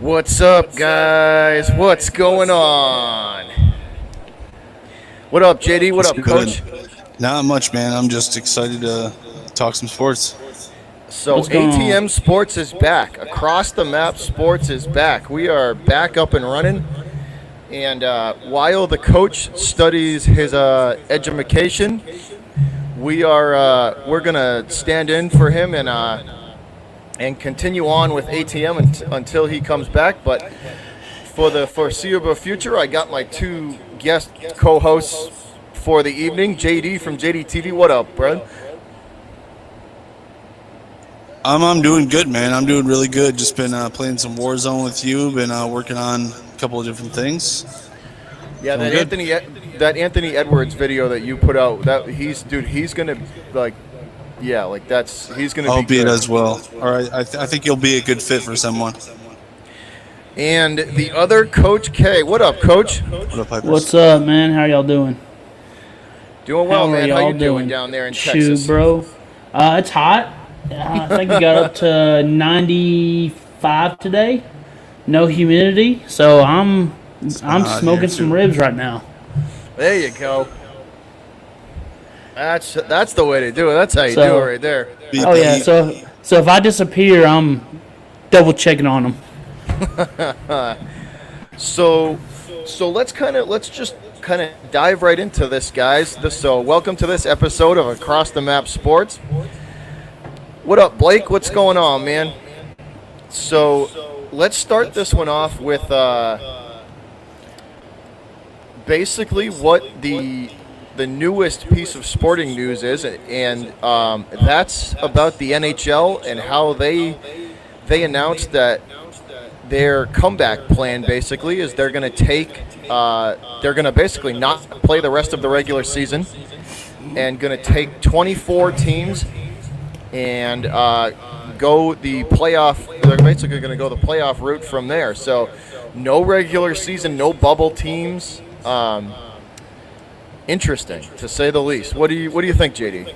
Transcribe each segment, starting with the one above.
What's up, guys? What's going on? What up, JD? What up, Good. Coach? Not much, man. I'm just excited to talk some sports. So What's going on? ATM Sports is back. Across the Map Sports is back. We are back up and running. And while the coach studies his education, we're gonna stand in for him and continue on with ATM until he comes back. But for the foreseeable future, I got my two guest co-hosts for the evening. JD from JD TV. What up, bro? I'm doing good, man. I'm doing really good. Just been playing some Warzone with you. Been working on a couple of different things. Yeah, Doing that Anthony Edwards video that you put out. He's gonna he's gonna. I'll be be it good. as well. All right, I think you'll be a good fit for someone. And the other Coach K. What up, Coach? What up, Pipers? What's up, man? How y'all doing? Doing well, How are man. How y'all you doing down there in Shoot, Texas? bro. It's hot. I think we got up to 95 today. No humidity, so I'm hot smoking here, some too. ribs right now. There you go. That's the way to do it. That's how you So- do it right there. Beat Oh the yeah, heat. so if I disappear, I'm double checking on them. So let's just kind of dive right into this, guys. So welcome to this episode of Across the Map Sports. What up, Blake? What's going on, man? So let's start this one off with basically what the newest piece of sporting news is, and that's about the NHL and how they announced that their comeback plan basically is they're going to basically not play the rest of the regular season and going to take 24 teams and go the playoff. They're basically going to go the playoff route from there. So no regular season, no bubble teams. Interesting, to say the least. What do you think, JD?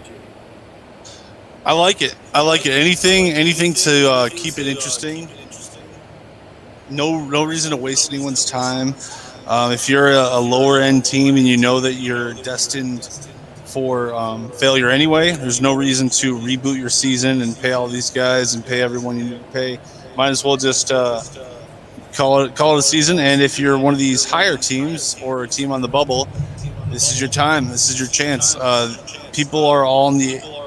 I like it. Anything to keep it interesting. No reason to waste anyone's time. If you're a lower end team and you know that you're destined for failure anyway, there's no reason to reboot your season and pay all these guys and pay everyone you need to pay. Might as well just call it a season. And if you're one of these higher teams or a team on the bubble, this is your time. This is your chance. People are all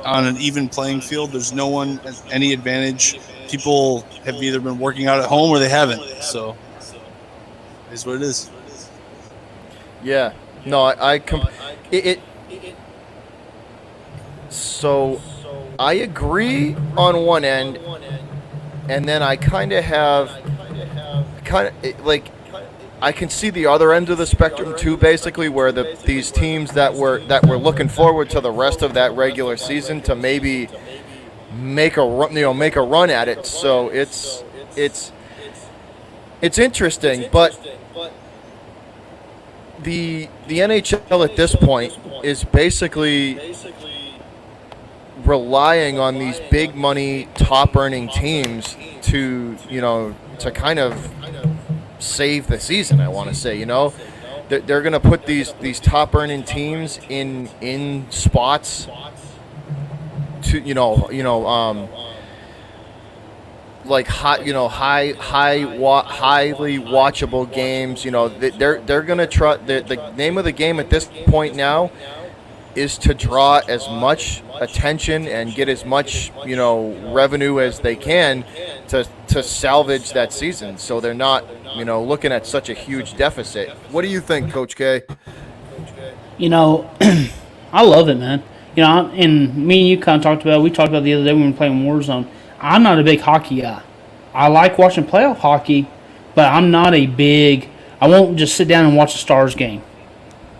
on an even playing field. There's no one at any advantage. People have either been working out at home or they haven't. So it is what it is. Yeah. No, So I agree on one end, and then I kind of I can see the other end of the spectrum too, basically, where these teams that were looking forward to the rest of that regular season to maybe make a run at it. So it's interesting, but the NHL at this point is basically relying on these big money top earning teams to kind of save the season. I want to say, they're going to put these top earning teams in spots to like highly watchable games. They're going to try. The name of the game at this point now is to draw as much attention and get as much revenue as they can to salvage that season, so they're not looking at such a huge deficit. What do you think, Coach K? I love it, man. And me and you kind of talked about. We talked about the other day when we were playing Warzone. I'm not a big hockey guy. I like watching playoff hockey, but I'm not a big. I won't just sit down and watch a Stars game.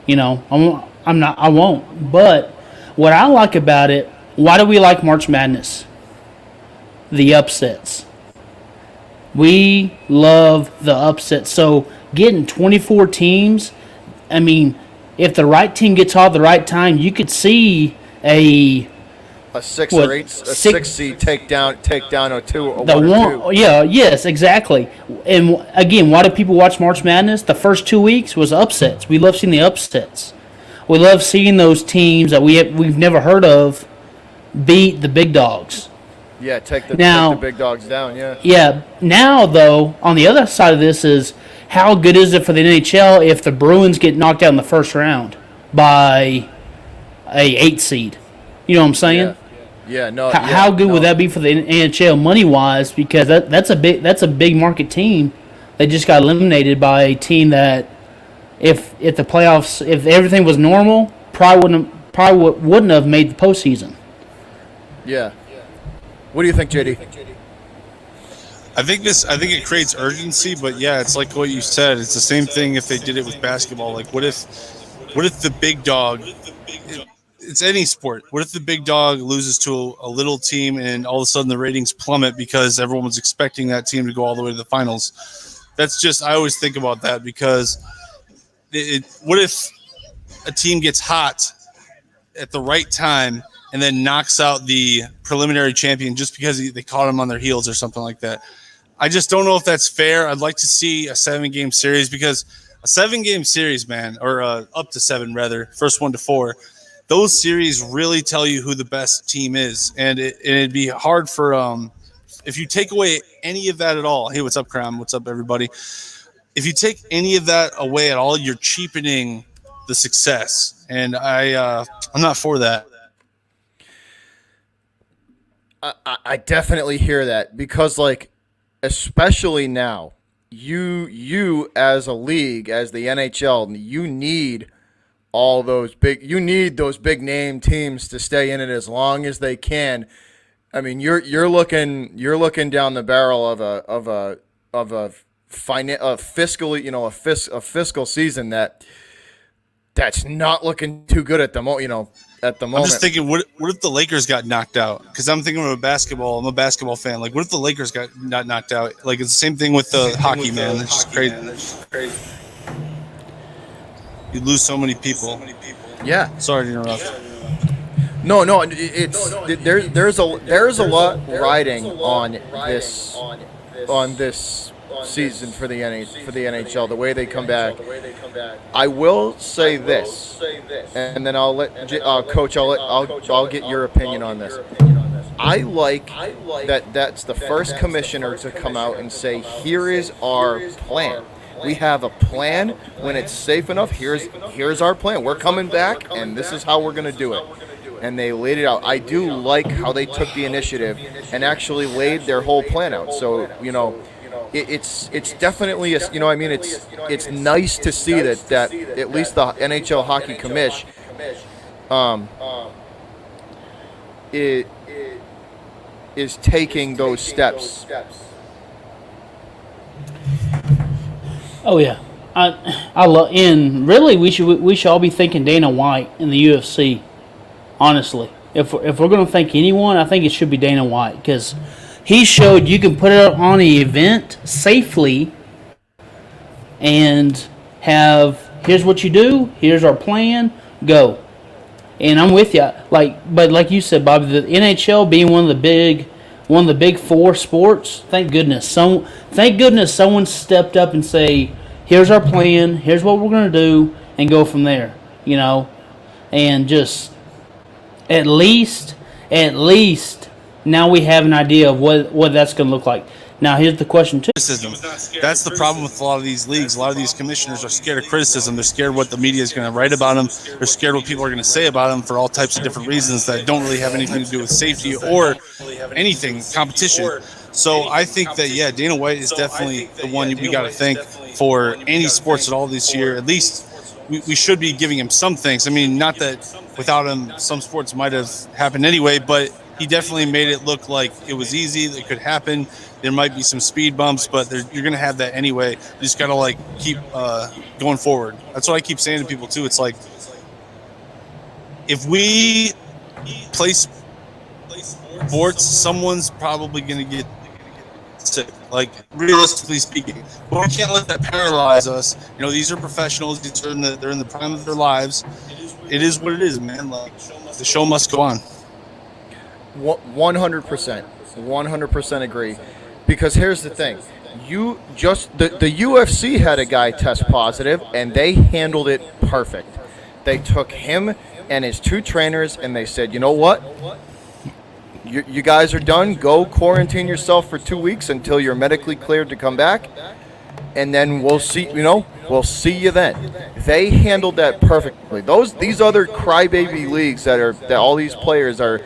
I won't. But what I like about it, why do we like March Madness? The upsets. We love the upsets. So getting 24 teams, I mean, if the right team gets hot at the right time, you could see a a six What, or eight, a six- six seed take down a two, a The one or two. one, yeah, yes, exactly. And again, why do people watch March Madness? The first 2 weeks was upsets. We love seeing the upsets. We love seeing those teams that we've never heard of beat the big dogs. Yeah, take the Now- big dogs down. Yeah. Yeah. Now, though, on the other side of this is how good is it for the NHL if the Bruins get knocked out in the first round by a 8 seed? You know what I'm saying? Yeah. Yeah. No. How good would that be for the NHL money wise? Because that's a big market team. They just got eliminated by a team that, if the playoffs, if everything was normal, probably wouldn't have made the postseason. Yeah. What do you think, JD? I think it creates urgency, but yeah, it's like what you said. It's the same thing if they did it with basketball. Like, what if the big dog? It's any sport. What if the big dog loses to a little team and all of a sudden the ratings plummet because everyone was expecting that team to go all the way to the finals? That's just, I always think about that because what if a team gets hot at the right time and then knocks out the preliminary champion just because they caught him on their heels or something like that? I just don't know if that's fair. I'd like to see a 7-game series because a 7-game series, man, or up to 7 rather, first 1 to 4, those series really tell you who the best team is. And it'd be hard for if you take away any of that at all. Hey, what's up, Cram? What's up, everybody? If you take any of that away at all, you're cheapening the success. And I'm not for that. I definitely hear that because, like, especially now, you as a league, as the NHL, you need those big name teams to stay in it as long as they can. I mean, you're looking down the barrel of a fiscal season that's not looking too good at the moment. I'm just thinking, what if the Lakers got knocked out? Because I'm thinking of basketball. I'm a basketball fan. Like, what if the Lakers got not knocked out? Like, it's the same thing with the hockey, man. It's just crazy. You lose so many people. Yeah. Sorry to interrupt. No, there's a lot riding on this season for the NHL. The way they come back. I will say this, and then I'll let Coach. I'll get your opinion on this. I like that's the first commissioner to come out and say, here is our plan. We have a plan. When it's safe enough, here's our plan. We're coming back, and this is how we're going to do it. And they laid it out. I do like how they took the initiative and actually laid their whole plan out. So, it's definitely it's nice to see that at least the NHL Hockey Commission it is taking those steps. Oh yeah, I love. And really, we should all be thanking Dana White in the UFC. Honestly, if we're going to thank anyone, I think it should be Dana White because he showed you can put it on an event safely and here's what you do, here's our plan, go. And I'm with you. But like you said, Bobby, the NHL being one of the big 4 sports, thank goodness someone stepped up and say, here's our plan, here's what we're going to do, and go from there. And just at least now we have an idea of what that's going to look like. Now, here's the question, too. Criticism. That's the problem with a lot of these leagues. A lot of these commissioners are scared of criticism. They're scared what the media is going to write about them. They're scared what people are going to say about them for all types of different reasons that don't really have anything to do with safety or anything, competition. So I think that, yeah, Dana White is definitely the one we got to thank for any sports at all this year. At least we should be giving him some thanks. I mean, not that without him some sports might have happened anyway, but he definitely made it look like it was easy. It could happen. There might be some speed bumps, but you're going to have that anyway. You just got to keep going forward. That's what I keep saying to people too. It's like, if we play sports, someone's probably going to get sick, realistically speaking. But we can't let that paralyze us. These are professionals. They're in the prime of their lives. It is what it is, man. The show must go on. 100%, 100% agree. Because here's the thing, the UFC had a guy test positive, and they handled it perfect. They took him and his two trainers, and they said, you know what? You guys are done. Go quarantine yourself for 2 weeks until you're medically cleared to come back, and then we'll see. We'll see you then. They handled that perfectly. These other crybaby leagues that all these players are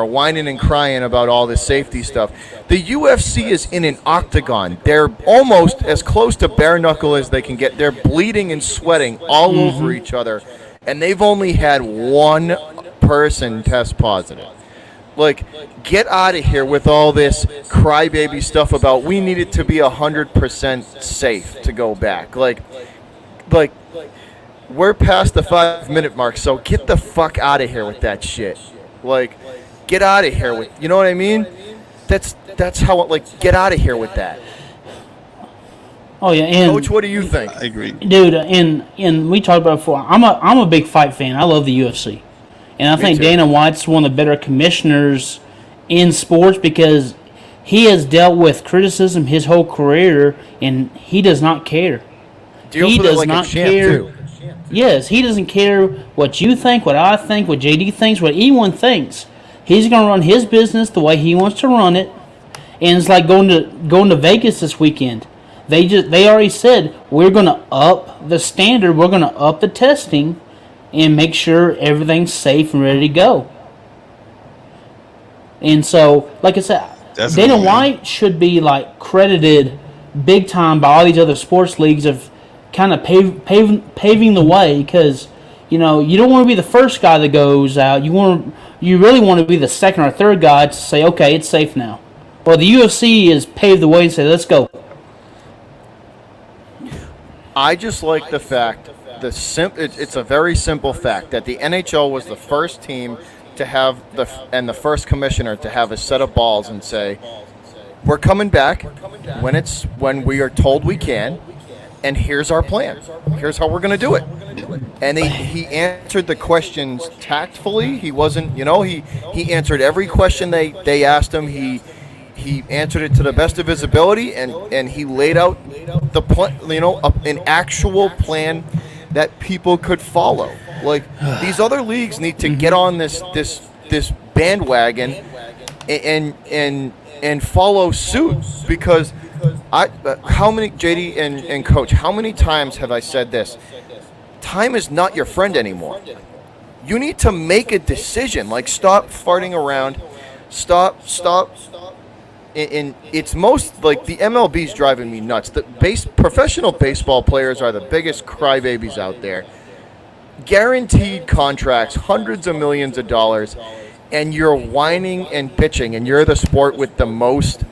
whining and crying about all this safety stuff. The UFC is in an octagon. They're almost as close to bare knuckle as they can get. They're bleeding and sweating all over each other, and they've only had one person test positive. Like, get out of here with all this crybaby stuff about we need it to be 100% safe to go back. Like, we're past the 5-minute mark, so get the fuck out of here with that shit. Like, get out of here with, you know what I mean? That's how, like, get out of here with that. Oh yeah, and Coach, what do you think? I agree. dude, and we talked about it before. I'm a big fight fan. I love the UFC. And I think too. Dana White's one of the better commissioners in sports because he has dealt with criticism his whole career, and he does not care. Deals He with it does like not a champ, care. too. Yes, he doesn't care what you think, what I think, what JD thinks, what anyone thinks. He's going to run his business the way he wants to run it, and it's like going to Vegas this weekend. They already said we're going to up the standard, we're going to up the testing, and make sure everything's safe and ready to go. And so, like I said, Definitely, Dana man. White should be like credited big time by all these other sports leagues of kind of paving the way because you don't want to be the first guy that goes out. You really want to be the second or third guy to say, okay, it's safe now. Well, the UFC has paved the way and said, let's go. I just like the fact, it's a very simple fact that the NHL was the first team to have the first commissioner to have a set of balls and say, we're coming back when we are told we can, and here's our plan. Here's how we're going to do it. And he answered the questions tactfully. He wasn't, he answered every question they asked him. He answered it to the best of his ability, and he laid out the plan, an actual plan that people could follow. Like, these other leagues need to get on this bandwagon and follow suit, because how many, JD and Coach, how many times have I said this? Time is not your friend anymore. You need to make a decision. Like, stop farting around. Stop. And it's most like the MLB's driving me nuts. The professional baseball players are the biggest crybabies out there. Guaranteed contracts, hundreds of millions of dollars, and you're whining and bitching, and you're the sport with the most,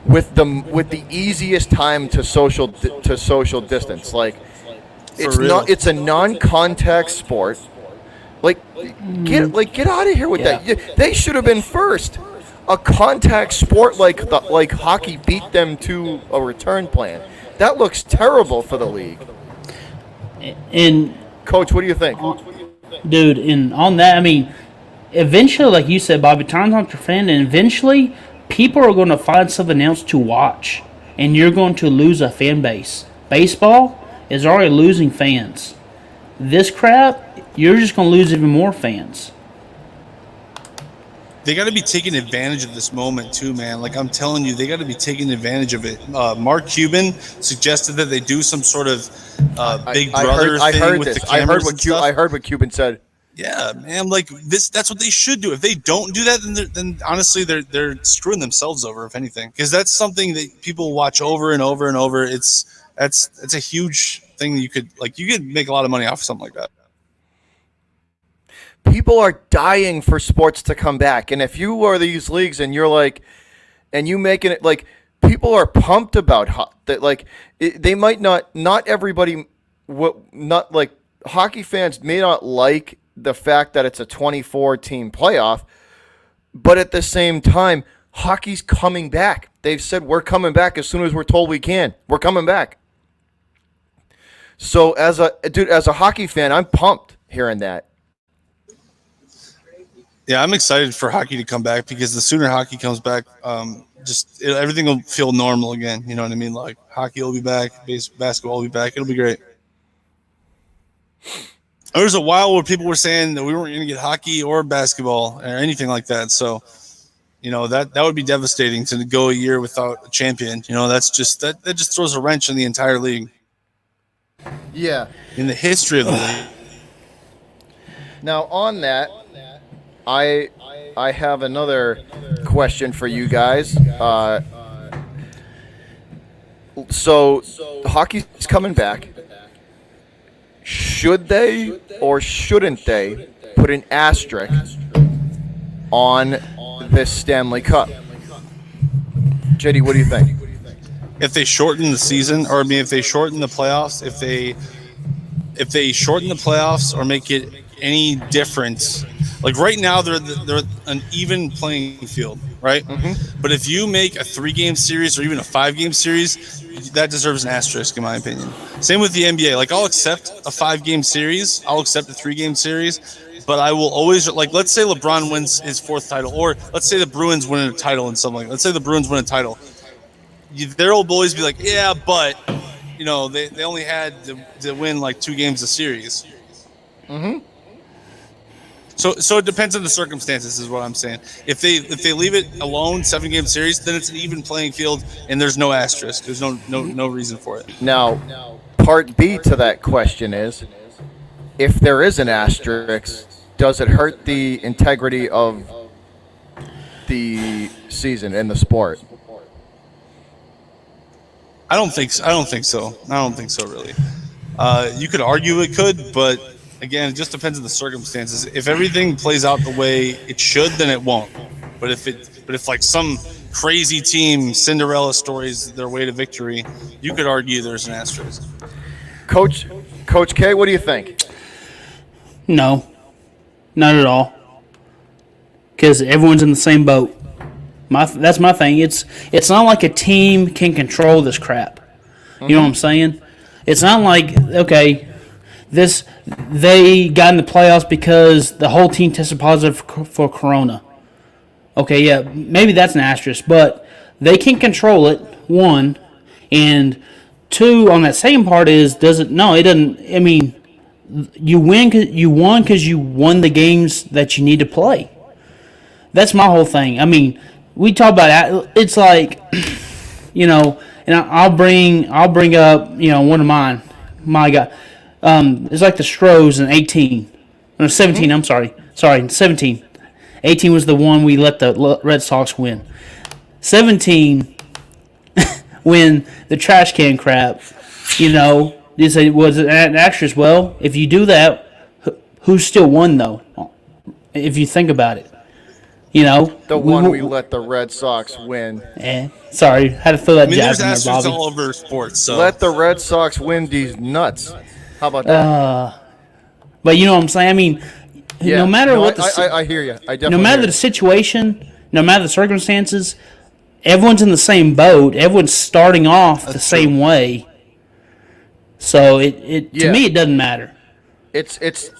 with the easiest time to social distance. Like, it's a non-contact sport. Like, get out of here with that. They should have been first. A contact sport like hockey beat them to a return plan. That looks terrible for the league. And Coach, what do you think? dude, and on that, I mean, eventually, like you said, Bobby, time's not your friend, and eventually, people are going to find something else to watch, and you're going to lose a fan base. Baseball is already losing fans. This crap, you're just going to lose even more fans. They got to be taking advantage of this moment too, man. Like, I'm telling you, they got to be taking advantage of it. Mark Cuban suggested that they do some sort of Big Brother thing with the cameras and stuff. I heard what Cuban said. Yeah, man. Like, that's what they should do. If they don't do that, then honestly, they're screwing themselves over, if anything, because that's something that people watch over and over and over. It's a huge thing. You could make a lot of money off of something like that. People are dying for sports to come back, and if you are these leagues and you're like, and you making it like, people are pumped about that. Like, they might not everybody, not like hockey fans may not like the fact that it's a 24-team playoff, but at the same time, hockey's coming back. They've said we're coming back as soon as we're told we can. We're coming back. So as a hockey fan, I'm pumped hearing that. Yeah, I'm excited for hockey to come back because the sooner hockey comes back, everything will feel normal again. You know what I mean? Like hockey will be back, basketball will be back. It'll be great. There was a while where people were saying that we weren't going to get hockey or basketball or anything like that. So, that would be devastating to go a year without a champion. That just throws a wrench in the entire league. Yeah. In the history of the league. Now on that, I have another question for you guys. So hockey's coming back. Should they or shouldn't they put an asterisk on this Stanley Cup? JD, what do you think? If they shorten the season, or if they shorten the playoffs, if they shorten the playoffs or make it any difference, like right now they're an even playing field, right? Mm-hmm. But if you make a 3-game series or even a 5-game series, that deserves an asterisk in my opinion. Same with the NBA. Like I'll accept a 5-game series, I'll accept a 3-game series, but I will always, like, let's say LeBron wins his 4th title, or let's say the Bruins win a title in something. Let's say the Bruins win a title. There will always be like, yeah, but they only had to win like 2 games a series. Mm-hmm. So it depends on the circumstances, is what I'm saying. If they leave it alone, 7-game series, then it's an even playing field, and there's no asterisk. There's no reason for it. Now, part B to that question is, if there is an asterisk, does it hurt the integrity of the season and the sport? I don't think so. I don't think so, really. You could argue it could, but again, it just depends on the circumstances. If everything plays out the way it should, then it won't. But if like some crazy team, Cinderella stories their way to victory, you could argue there's an asterisk. Coach K, what do you think? No, not at all. Because everyone's in the same boat. That's my thing. It's not like a team can control this crap. You know what I'm saying? It's not like, okay, they got in the playoffs because the whole team tested positive for corona. Okay, yeah, maybe that's an asterisk, but they can control it, 1, and 2, on that same part is, it doesn't. I mean, you won because you won the games that you need to play. That's my whole thing. I mean, we talk about it's like, and I'll bring up one of mine, my guy. It's like the Stros in 18, no 17. I'm sorry, 17. 18 was the one we let the Red Sox win. 17, when the trash can crap, you say, was it an asterisk? Well, if you do that, who still won though? If you think about it, the one we let the Red Sox win. Sorry, had to throw that jab there's in there, asterisks Bobby. all over sports. So Let the Red Sox win these nuts. How about that? But you know what I'm saying? I mean, no matter what I hear you. I definitely no matter hear the situation, no matter the circumstances, everyone's in the same boat. Everyone's starting off the same way. So to me, it doesn't matter. It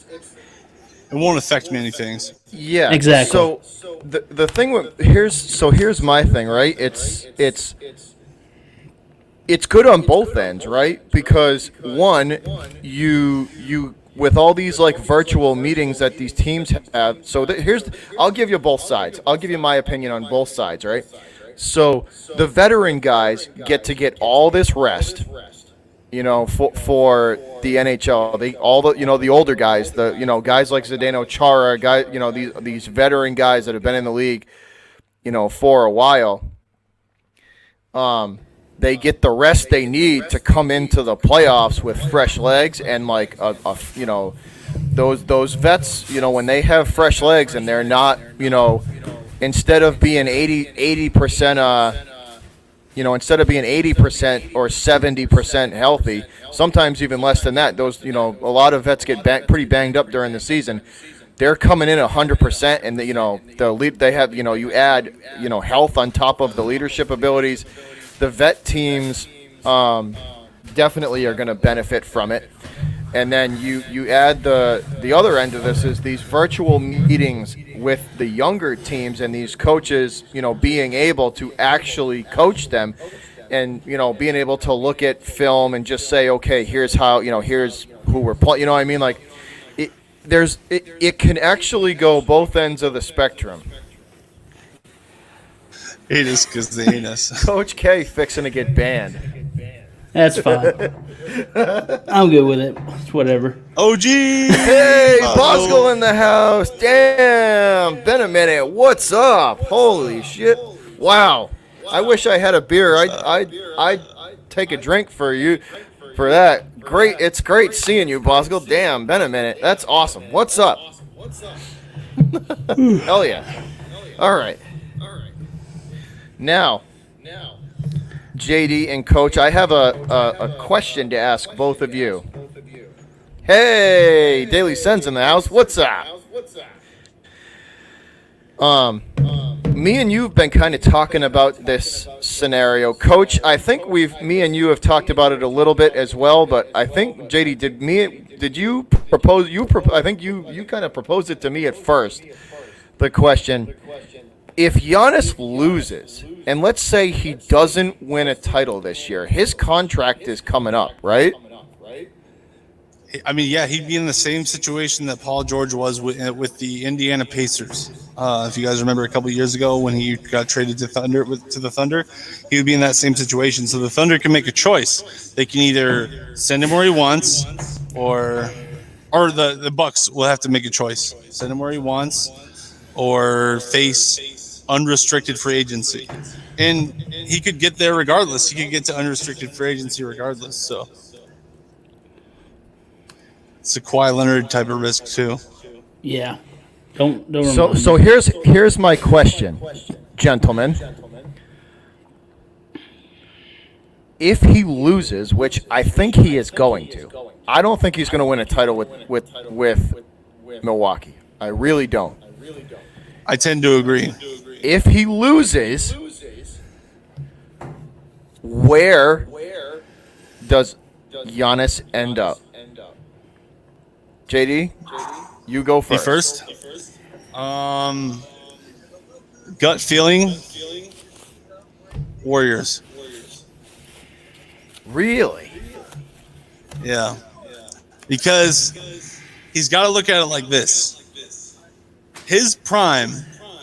won't affect many things. Yeah, Exactly. So the thing with here's my thing, right? It's good on both ends, right? Because one, you with all these like virtual meetings that these teams have. So I'll give you both sides. I'll give you my opinion on both sides, right? So the veteran guys get all this rest, for the NHL, the older guys, guys like Zdeno Chara, these veteran guys that have been in the league, for a while. They get the rest they need to come into the playoffs with fresh legs and like those vets, when they have fresh legs and they're not, instead of being 80%. Instead of being 80% or 70% healthy, sometimes even less than that, a lot of vets get pretty banged up during the season. They're coming in 100%, and they have, you add, health on top of the leadership abilities. The vet teams definitely are going to benefit from it. And then you add the other end of this is these virtual meetings with the younger teams and these coaches, being able to actually coach them and, being able to look at film and just say, okay, here's how, here's who we're playing. You know what I mean? Like, it can actually go both ends of the spectrum. Hate us because they hate us. Coach K fixing to get banned. That's fine. I'm good with it. It's whatever. OG! Hey, Bosco in the house. Damn, been a minute. What's up? Holy shit. Wow. I wish I had a beer. I'd take a drink for you for that. Great. It's great seeing you, Bosco. Damn, been a minute. That's awesome. What's up? Hell yeah. All right. Now, JD and Coach, I have a question to ask both of you. Hey, Daily Sen's in the house. What's up? Me and you have been kind of talking about this scenario, Coach. I think me and you have talked about it a little bit as well. But I think JD, did you propose? I think you kind of proposed it to me at first. The question: if Giannis loses, and let's say he doesn't win a title this year, his contract is coming up, right? I mean, yeah, he'd be in the same situation that Paul George was with the Indiana Pacers. If you guys remember a couple years ago when he got traded to the Thunder, he would be in that same situation. So the Thunder can make a choice. They can either send him where he wants, or the Bucks will have to make a choice: send him where he wants, or face unrestricted free agency. And he could get there regardless. He could get to unrestricted free agency regardless. So it's a Kawhi Leonard type of risk too. Yeah. Don't remind me. So here's my question, gentlemen. If he loses, which I think he is going to, I don't think he's going to win a title with Milwaukee. I really don't. I tend to agree. If he loses, where does Giannis end up? JD, you go Me first. first. Gut feeling. Warriors. Really? Yeah. Because he's got to look at it like this. His prime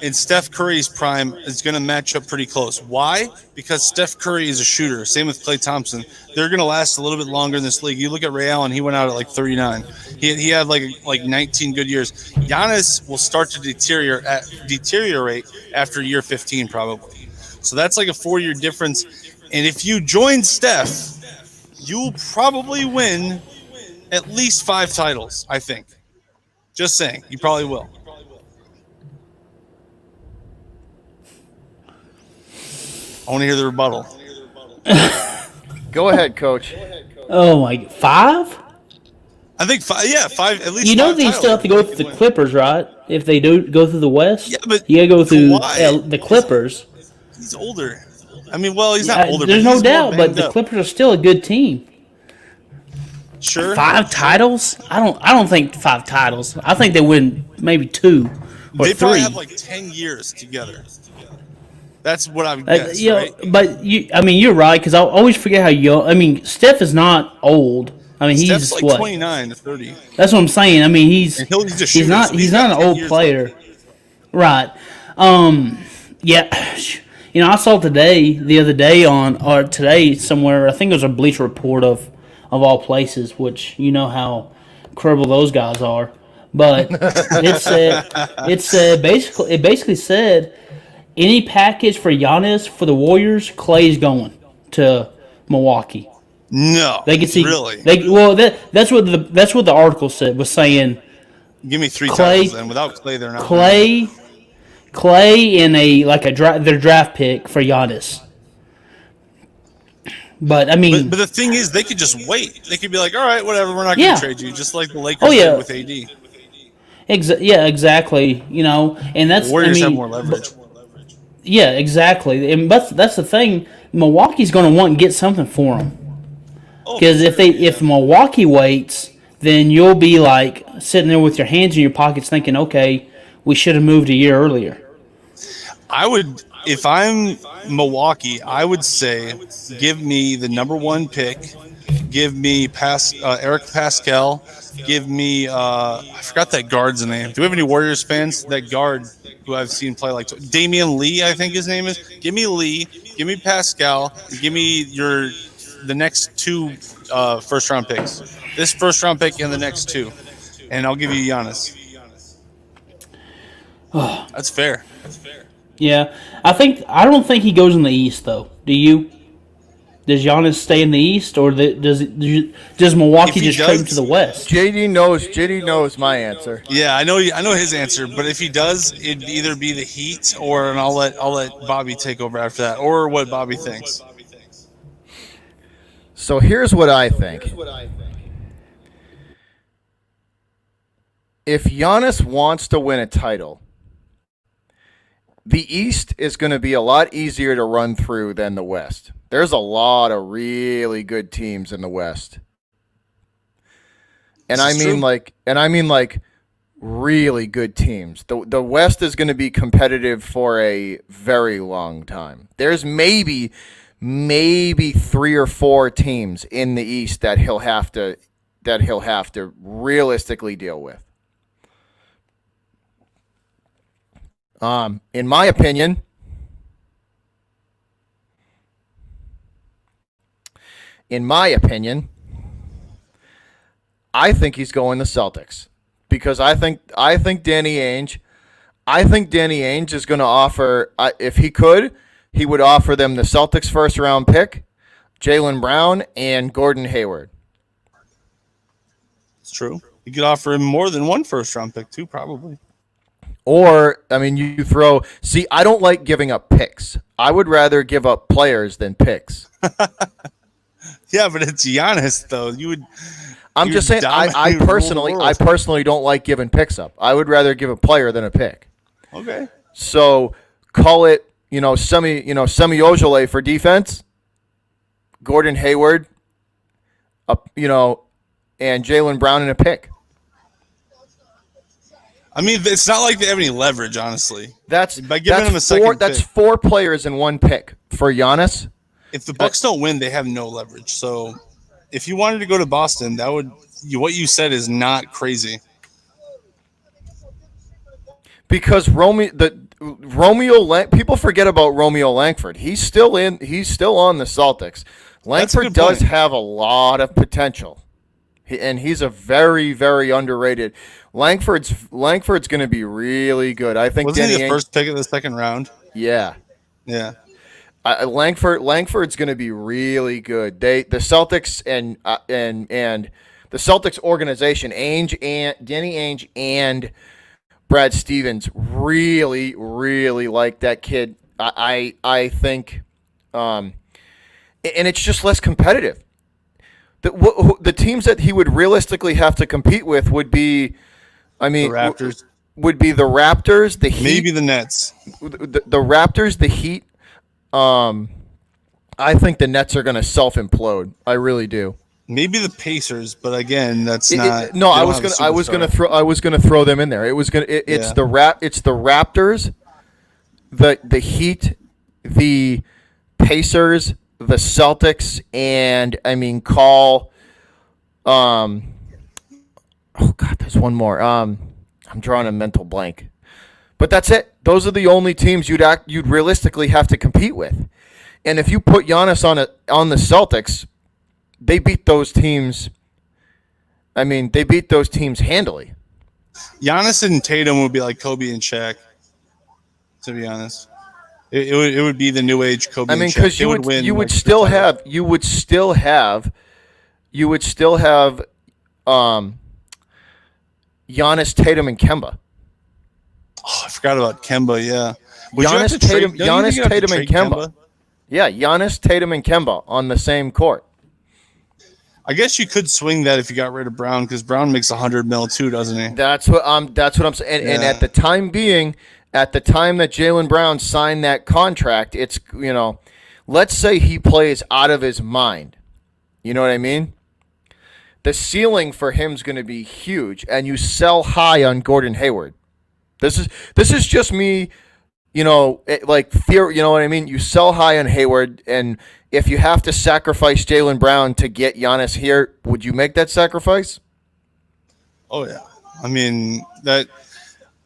and Steph Curry's prime is going to match up pretty close. Why? Because Steph Curry is a shooter. Same with Klay Thompson. They're going to last a little bit longer in this league. You look at Ray Allen, he went out at like 39. He had like 19 good years. Giannis will start to deteriorate after year 15 probably. So that's like a 4-year difference. And if you join Steph, you'll probably win at least 5 titles, I think. Just saying. You probably will. I want to hear the rebuttal. Go ahead, Coach. Oh my, 5? I think 5. Yeah, 5. At least. You know 5 they titles. still have to go through the Clippers, right? If they do go through the West, Yeah, but you gotta go through Kawhi- the Clippers. He's older. I mean, well, he's not older. There's but no he's more doubt, but banged the up. Clippers are still a good team. Sure. 5 titles? I don't think 5 titles. I think they win maybe 2 or They 3. probably have like 10 years together. That's what I would guess, You know, right? but you're right because I always forget how young. I mean, Steph is not old. I mean, Steph's he's like what? 29 to 30. That's what I'm saying. I mean, he's And he's a shooter, so he's he's not got an 10 old years player, left. right? Yeah. I saw the other day or today somewhere. I think it was a Bleacher Report of all places, which you know how credible those guys are. But it basically said any package for Giannis for the Warriors, Clay's going to Milwaukee. No. They can see Really? That's what the article said, was saying Give me 3 Clay- titles, and without Clay, they're not. Clay in their draft pick for Giannis. But I mean, But the thing is, they could just wait. They could be like, all right, whatever, we're not going Yeah. to trade you, just like the Lakers yeah. did with AD. exactly. And that's Warriors I mean, have more leverage. Yeah, exactly. And that's the thing. Milwaukee's going to want to get something for them. Oh, Because if Milwaukee waits, then you'll be like sitting there with your hands in your pockets thinking, okay, we should have moved a year earlier. I would, if I'm Milwaukee, I would say give me the number 1 pick, give me Eric Pascal, give me I forgot that guard's name. Do we have any Warriors fans? That guard who I've seen play like Damian Lee, I think his name is. Give me Lee, give me Pascal, give me the next 2 first round picks. This first round pick and the next 2, and I'll give you Giannis. That's fair. Yeah, I don't think he goes in the East though. Do you? Does Giannis stay in the East, or does Milwaukee just trade him to the West? JD knows my answer. Yeah, I know his answer, but if he does, it'd either be the Heat, and I'll let Bobby take over after that, or what Bobby thinks. So here's what I think. If Giannis wants to win a title, the East is going to be a lot easier to run through than the West. There's a lot of really good teams in the West. And I mean like really good teams. The West is going to be competitive for a very long time. There's maybe 3 or 4 teams in the East that he'll have to realistically deal with. In my opinion, I think he's going the Celtics because I think Danny Ainge is going to offer, if he could, he would offer them the Celtics first round pick, Jaylen Brown, and Gordon Hayward. It's true. You could offer him more than 1 first round pick too, probably. Or, I mean, I don't like giving up picks. I would rather give up players than picks. Yeah, but it's Giannis, though. I'm just saying, I personally don't like giving picks up. I would rather give a player than a pick. Okay. So call it, Semi Ojeleye for defense, Gordon Hayward, and Jaylen Brown in a pick. I mean, it's not like they have any leverage, honestly. By giving them a second pick. 4 players in 1 pick for Giannis. If the Bucks don't win, they have no leverage. So, if you wanted to go to Boston, what you said is not crazy. Because people forget about Romeo Langford. He's still on the Celtics. Langford does have a lot of potential, and he's a very, very underrated. Langford's going to be really good. I think. Wasn't he the first pick of the second round? Yeah. Yeah. Langford's going to be really good. The Celtics and the Celtics organization, Danny Ainge and Brad Stevens really, really like that kid. I think, and it's just less competitive. The teams that he would realistically have to compete with would be, the Raptors. Would be the Raptors, the Heat, maybe the Nets. The Raptors, the Heat. I think the Nets are going to self-implode. I really do. Maybe the Pacers, but again, that's not. No, I was going to throw them in there. It's the Raptors, the Heat, the Pacers, the Celtics, and call. Oh God, there's one more. I'm drawing a mental blank. But that's it. Those are the only teams you'd realistically have to compete with. And if you put Giannis on the Celtics, they beat those teams. They beat those teams handily. Giannis and Tatum would be like Kobe and Shaq. To be honest, it would be the new age Kobe. And Shaq. Because you would still have Giannis, Tatum, and Kemba. Oh, I forgot about Kemba. Yeah, Giannis, Tatum, and Kemba. Yeah, Giannis, Tatum, and Kemba on the same court. I guess you could swing that if you got rid of Brown, because Brown makes $100 million too, doesn't he? That's what I'm saying. And at the time that Jaylen Brown signed that contract, it's let's say he plays out of his mind. You know what I mean? The ceiling for him is going to be huge, and you sell high on Gordon Hayward. This is just me, you know, you know what I mean? You sell high on Hayward, and if you have to sacrifice Jaylen Brown to get Giannis here, would you make that sacrifice? Oh yeah. I mean, that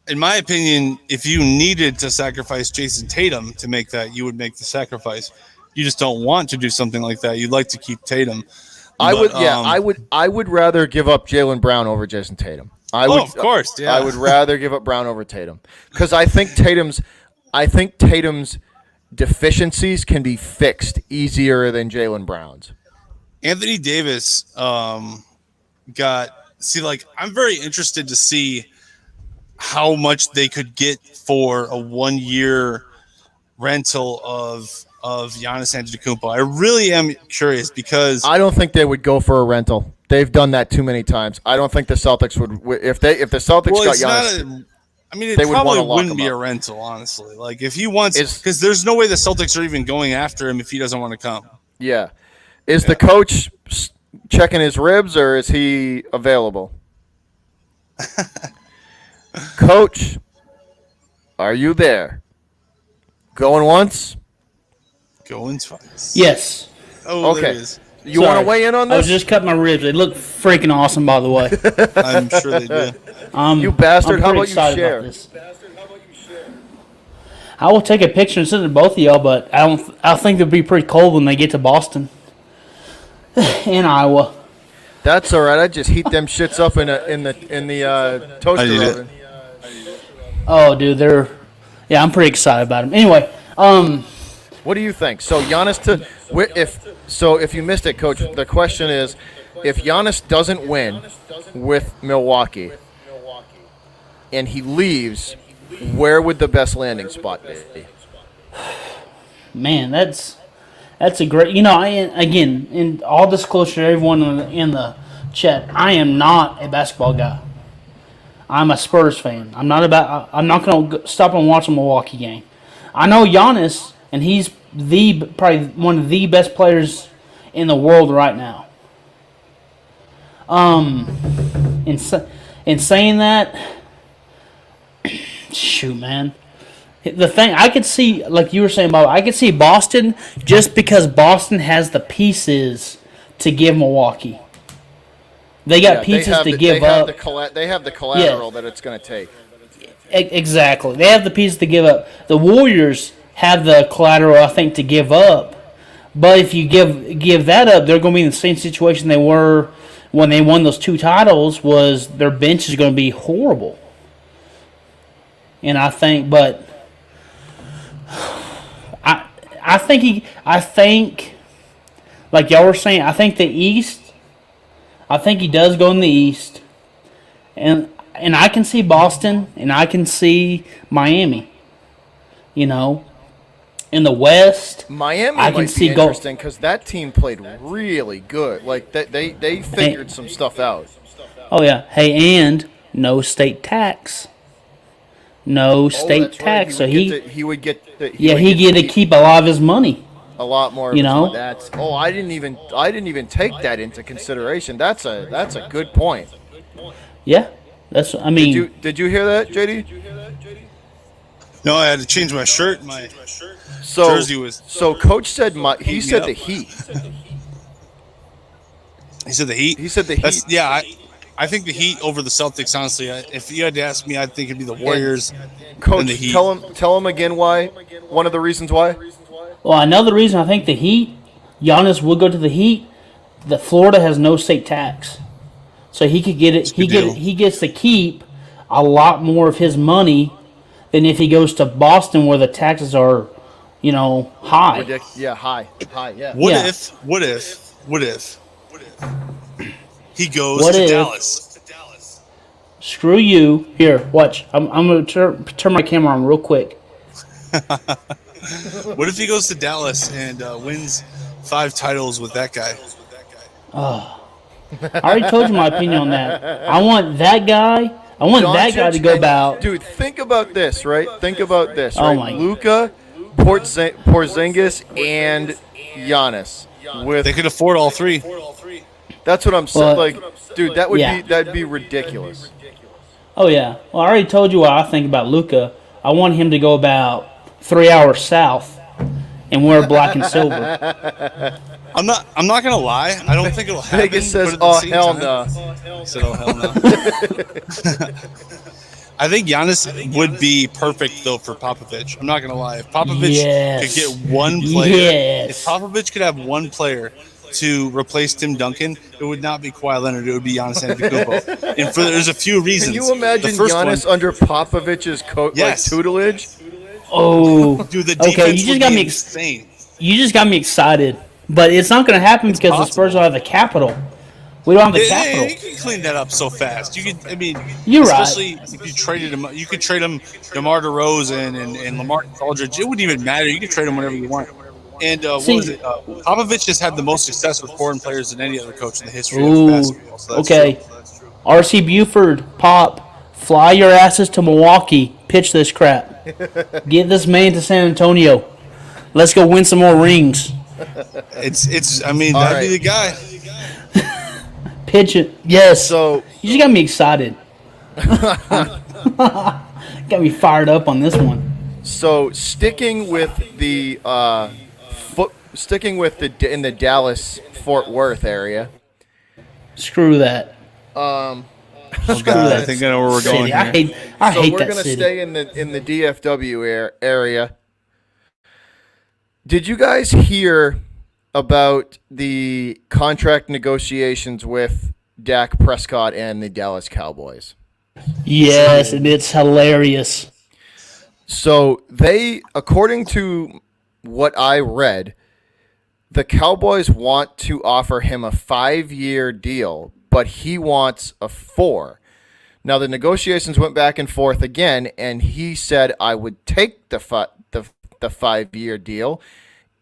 in my opinion, if you needed to sacrifice Jason Tatum to make that, you would make the sacrifice. You just don't want to do something like that. You'd like to keep Tatum. I would rather give up Jaylen Brown over Jason Tatum. Of course, yeah. I would rather give up Brown over Tatum because I think Tatum's deficiencies can be fixed easier than Jaylen Brown's. Anthony Davis I'm very interested to see how much they could get for a 1 year rental of Giannis Antetokounmpo. I really am curious because I don't think they would go for a rental. They've done that too many times. I don't think the Celtics would if the Celtics got Giannis. It probably wouldn't be a rental, honestly. Like if he wants, because there's no way the Celtics are even going after him if he doesn't want to come. Yeah, is the coach checking his ribs or is he available? Coach, are you there? Going once? Going twice. Yes. Oh, okay. There it is. You want to weigh in on this? I was just cutting my ribs. They look freaking awesome, by the way. I'm sure they do. You bastard! How about you share? I will take a picture and send it to both of y'all, but I think it'll be pretty cold when they get to Boston, in Iowa. That's all right. I just heat them shits up in the toaster oven. Oh, dude, I'm pretty excited about them. Anyway, what do you think? So Giannis if you missed it, Coach, the question is, if Giannis doesn't win with Milwaukee and he leaves, where would the best landing spot be? Man, that's a great. Again, in all disclosure to everyone in the chat, I am not a basketball guy. I'm a Spurs fan. I'm not going to stop and watch a Milwaukee game. I know Giannis, and he's probably one of the best players in the world right now. In saying that, shoot, man. The thing I could see, like you were saying, Bob, I could see Boston just because Boston has the pieces to give Milwaukee. They got pieces to give up. They have the collateral that it's going to take. Exactly. They have the pieces to give up. The Warriors have the collateral, I think, to give up. But if you give that up, they're going to be in the same situation they were when they won those 2 titles, was their bench is going to be horrible. And I think, but I think, like y'all were saying, I think the East, I think he does go in the East. And I can see Boston, and I can see Miami. In the West, Miami might be interesting because that team played really good. Like they figured some stuff out. Oh yeah, hey, and no state tax. No state tax, right. He would get to keep a lot of his money. A lot more. I didn't even take that into consideration. That's a good point. Yeah, Did you hear that, JD? No, I had to change my shirt. My jersey was. So Coach said he said the Heat. He said the Heat. He said the Heat. Yeah, I think the Heat over the Celtics. Honestly, if you had to ask me, I think it'd be the Warriors. Coach, and the Heat. Tell him again why. One of the reasons why. Well, another reason I think the Heat, Giannis would go to the Heat. That Florida has no state tax, so he could get it. He gets to keep a lot more of his money than if he goes to Boston, where the taxes are, high. Yeah, high. Yeah. What if he goes to Dallas? Screw you. Here, watch. I'm going to turn my camera on real quick. What if he goes to Dallas and wins 5 titles with that guy? I already told you my opinion on that. I want that guy. I want that guy to go about. Dude, think about this, right? Oh my. Luka, Porzingis, and Giannis. They could afford all 3. That's what I'm saying. Dude, that'd be ridiculous. Oh yeah. Well, I already told you what I think about Luca. I want him to go about 3 hours south and wear black and silver. I'm not gonna lie. I don't think it'll happen. Vegas says, but at the "Oh same hell time- no." Said, "Oh hell no." I think Giannis would be perfect though for Popovich. I'm not gonna lie. If Popovich Yes. could get one player, Yes. if Popovich could have one player to replace Tim Duncan, it would not be Kawhi Leonard. It would be Giannis Antetokounmpo. And there's a few reasons. Can you imagine The first Giannis one, under Popovich's Yes. tutelage? Oh, dude, the okay. defense You just would got be me. insane. You just got me excited, but it's not going to happen because the possible. Spurs don't have the capital. We don't have the You capital. can clean that up so fast. You could, I mean, You're right. especially if you traded him. You could trade him DeMar DeRozan and Lamar Aldridge. It wouldn't even matter. You could trade him whenever you want. And what See- was it? Popovich has had the most success with foreign players than any other coach in the history Ooh, of basketball. So that's okay. true. RC Buford, Pop, fly your asses to Milwaukee. Pitch this crap. Get this man to San Antonio. Let's go win some more rings. It's. I mean, All that'd right. be the guy. Pitch it. Yes. So You just got me excited. Got me fired up on this one. So sticking with the in the Dallas Fort Worth area. Screw that. Oh Screw God, I that think I know where we're city. going I here. hate So we're that gonna city. stay in the DFW area. Did you guys hear about the contract negotiations with Dak Prescott and the Dallas Cowboys? Yes, and it's hilarious. So they, according to what I read, the Cowboys want to offer him a 5-year deal, but he wants a 4. Now the negotiations went back and forth again, and he said, "I would take the 5-year deal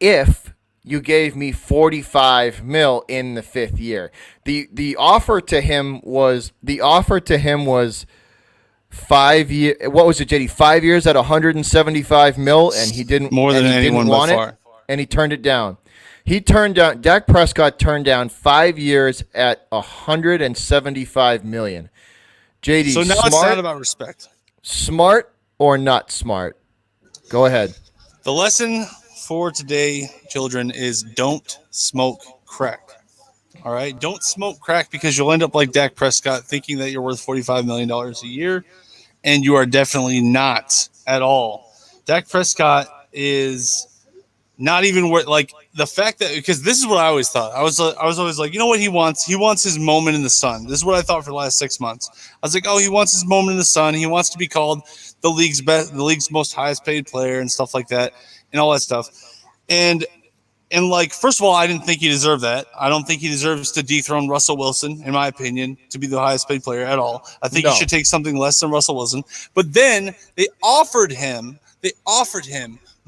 if you gave me $45 million in the 5th year." The offer to him was 5 year. What was it, JD? 5 years at $175 million, and he didn't More than and he anyone didn't by want far. it, and he turned it down. Dak Prescott turned down 5 years at $175 million. JD, So now it's not about respect. smart or not smart? Go ahead. The lesson for today, children, is don't smoke crack. All right? Don't smoke crack because you'll end up like Dak Prescott thinking that you're worth $45 million a year, and you are definitely not at all. Dak Prescott is not even worth, like, the fact that, because this is what I always thought. I was always like, you know what he wants? He wants his moment in the sun. This is what I thought for the last 6 months. I was like, oh, he wants his moment in the sun. He wants to be called the league's best, the league's most highest paid player and stuff like that and all that stuff. And like, first of all, I didn't think he deserved that. I don't think he deserves to dethrone Russell Wilson, in my opinion, to be the highest paid player at all. I think No. he should take something less than Russell Wilson. But then they offered him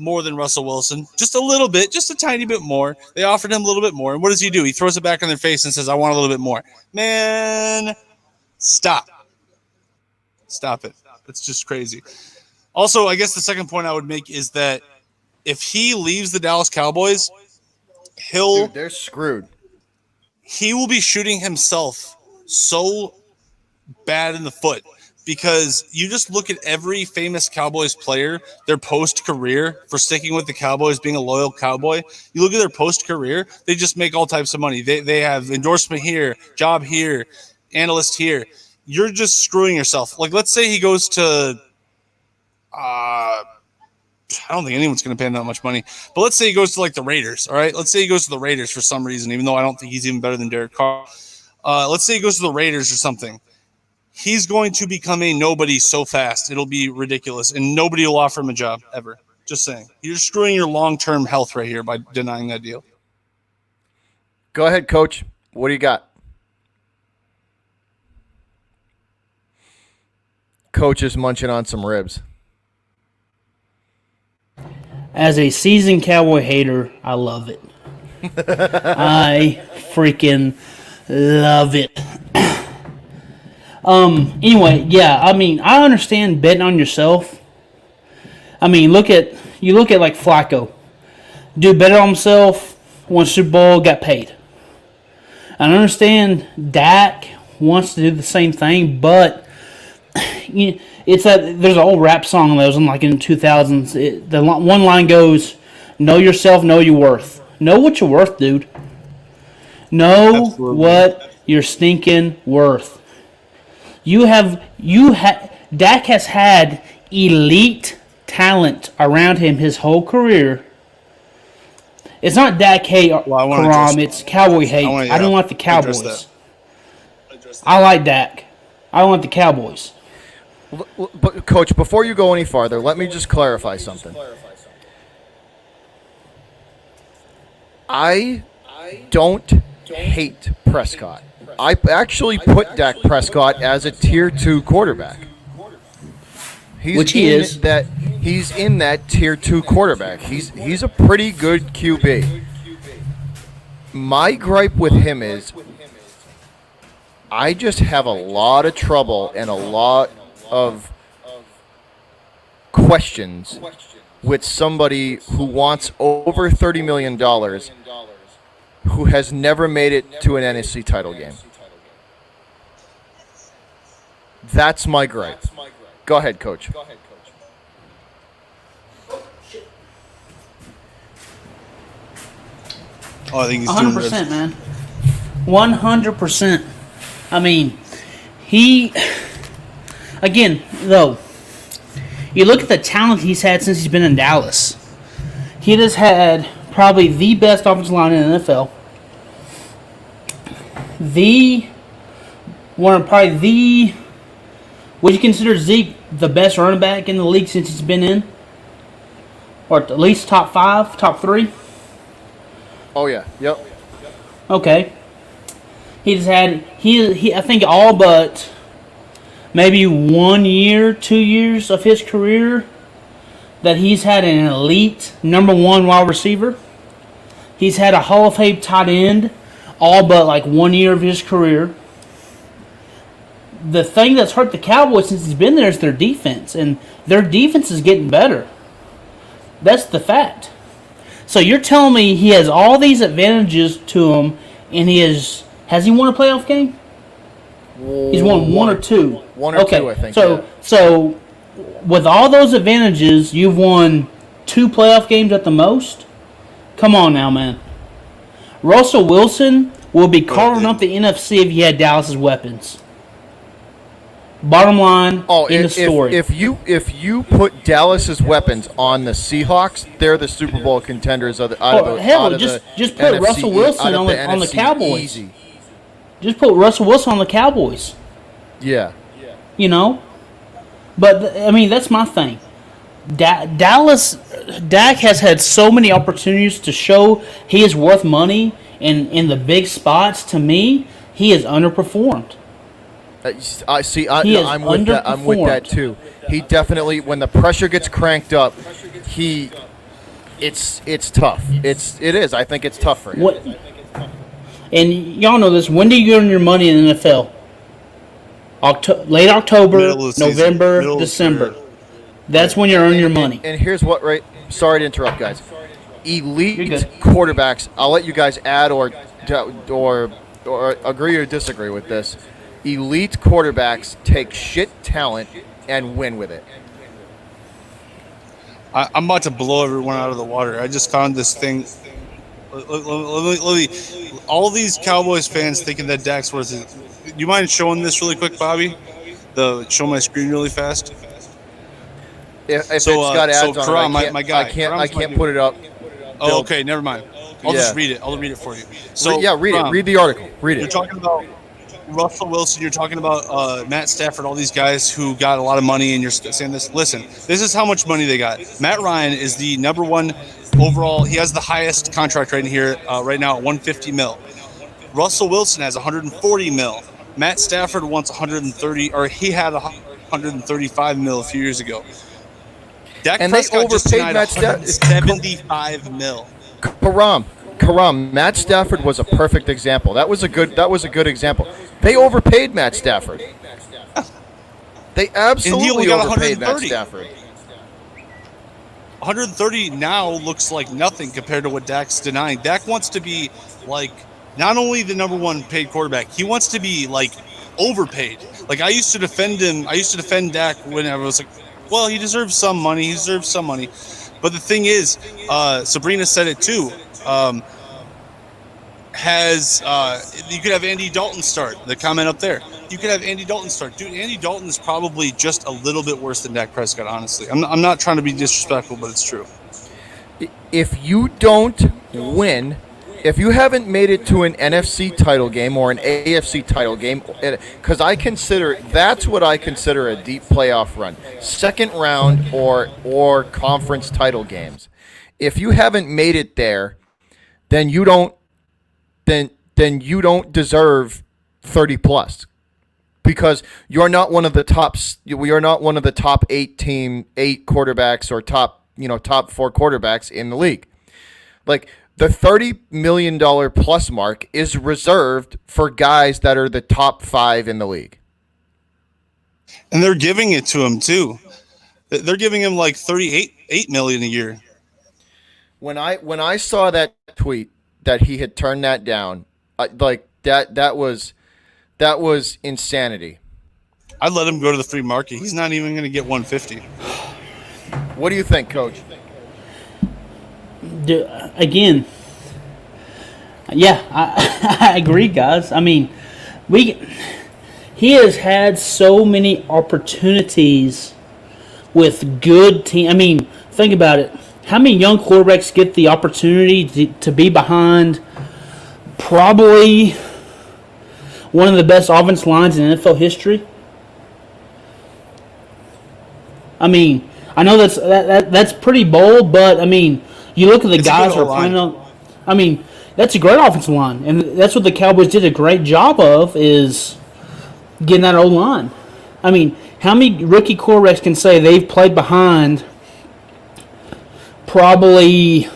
more than Russell Wilson, just a little bit, just a tiny bit more. They offered him a little bit more. And what does he do? He throws it back on their face and says, I want a little bit more. Man, stop. Stop it. It's just crazy. Also, I guess the second point I would make is that if he leaves the Dallas Cowboys, Dude, they're screwed. he will be shooting himself so bad in the foot, because you just look at every famous Cowboys player, their post-career for sticking with the Cowboys, being a loyal Cowboy. You look at their post-career, they just make all types of money. They have endorsement here, job here, analyst here. You're just screwing yourself. Like, let's say he goes to I don't think anyone's going to pay him that much money. But let's say he goes to, like, the Raiders, all right? Let's say he goes to the Raiders for some reason, even though I don't think he's even better than Derek Carr. Let's say he goes to the Raiders or something. He's going to become a nobody so fast. It'll be ridiculous, and nobody will offer him a job ever. Just saying. You're screwing your long-term health right here by denying that deal. Go ahead, Coach. What do you got? Coach is munching on some ribs. As a seasoned Cowboy hater, I love it. I freaking love it. Anyway, yeah, I mean, I understand betting on yourself. I mean, look at like Flacco. Dude betted on himself, won Super Bowl, got paid. I understand Dak wants to do the same thing, but it's there's an old rap song that was in like in the 2000s. One line goes, "Know yourself, know your worth. Know what you're worth, dude. Know Absolutely. what you're stinking worth." Dak has had elite talent around him his whole career. It's not Dak hate, I wanna address Karam. that. It's Cowboy hate. I don't like the address Cowboys. that. I like Dak. I don't like the Cowboys. But Coach, before you go any farther, let me just clarify something. I don't hate Prescott. I actually put Dak Prescott as a tier 2 quarterback. Which he is. He's in that tier 2 quarterback. He's a pretty good QB. My gripe with him is I just have a lot of trouble and a lot of questions with somebody who wants over $30 million who has never made it to an NFC title game. That's my gripe. Go ahead, Coach. Oh, I think he's doing this. 100%, man. 100%. I mean, he. Again, though, you look at the talent he's had since he's been in Dallas. He has had probably the best offensive line in the NFL. Would you consider Zeke the best running back in the league since he's been in? Or at least top 5, top 3? Oh yeah, yep. Okay. He's had I think all but maybe 1 year, 2 years of his career that he's had an elite number 1 wide receiver. He's had a Hall of Fame tight end all but like 1 year of his career. The thing that's hurt the Cowboys since he's been there is their defense, and their defense is getting better. That's the fact. So you're telling me he has all these advantages to him, and has he won a playoff game? He's won one or two. One or two, I think. So with all those advantages, you've won 2 playoff games at the most? Come on now, man. Russell Wilson will be carving up the NFC if he had Dallas's weapons. Bottom line, in the story. If you put Dallas's weapons on the Seahawks, they're the Super Bowl contenders just put Russell Wilson on the Cowboys. Easy. Just put Russell Wilson on the Cowboys. Yeah. You know? But, I mean, that's my thing. Dak has had so many opportunities to show he is worth money in the big spots. To me, he has underperformed. I'm with that too. He definitely, when the pressure gets cranked up, it's tough. It is. I think it's tough for him. And y'all know this. When do you earn your money in the NFL? Late October, November, December. That's when you earn your money. And here's what, right? Sorry to interrupt, guys. Elite quarterbacks. I'll let you guys add or agree or disagree with this. Elite quarterbacks take shit talent and win with it. I'm about to blow everyone out of the water. I just found this thing. All these Cowboys fans thinking that Dak's worth it. Do you mind showing this really quick, Bobby? Show my screen really fast. If it's got ads on it, my guy, I can't put it up. Oh, okay, never mind. I'll just read it. I'll read it for you. So read it. Read the article. Read it. You're talking about Russell Wilson, you're talking about Matt Stafford, all these guys who got a lot of money, and you're saying this. Listen, this is how much money they got. Matt Ryan is the number 1 overall. He has the highest contract right here right now at $150 million. Russell Wilson has $140 million. Matt Stafford wants $130, or he had $135 million a few years ago. Dak Prescott just overpaid Matt Stafford $75 million. Karam, Matt Stafford was a perfect example. That was a good example. They overpaid Matt Stafford. They absolutely overpaid Matt Stafford. 130 now looks like nothing compared to what Dak's denying. Dak wants to be like not only the number 1 paid quarterback, he wants to be like overpaid. Like, I used to defend him. I used to defend Dak when I was like, well, he deserves some money. He deserves some money. But the thing is, Sabrina said it too. You could have Andy Dalton start. The comment up there. You could have Andy Dalton start. Dude, Andy Dalton is probably just a little bit worse than Dak Prescott, honestly. I'm not trying to be disrespectful, but it's true. If you don't win, if you haven't made it to an NFC title game or an AFC title game, because that's what I consider a deep playoff run, second round or conference title games. If you haven't made it there, then you don't deserve 30 plus, because you're not one of the top 8 quarterbacks or top 4 quarterbacks in the league. Like, the $30 million plus mark is reserved for guys that are the top 5 in the league. And they're giving it to him too. They're giving him like $38 million a year. When I saw that tweet that he had turned that down, that was insanity. I'd let him go to the free market. He's not even going to get 150. What do you think, Coach? Again, yeah, I agree, guys. I mean, he has had so many opportunities with good team. I mean, think about it. How many young quarterbacks get the opportunity to be behind probably one of the best offensive lines in NFL history? I mean, I know that's pretty bold, but I mean, you look at the guys who are playing on. I mean, that's a great offensive line, and that's what the Cowboys did a great job of, is getting that old line. I mean, how many rookie quarterbacks can say they've played behind probably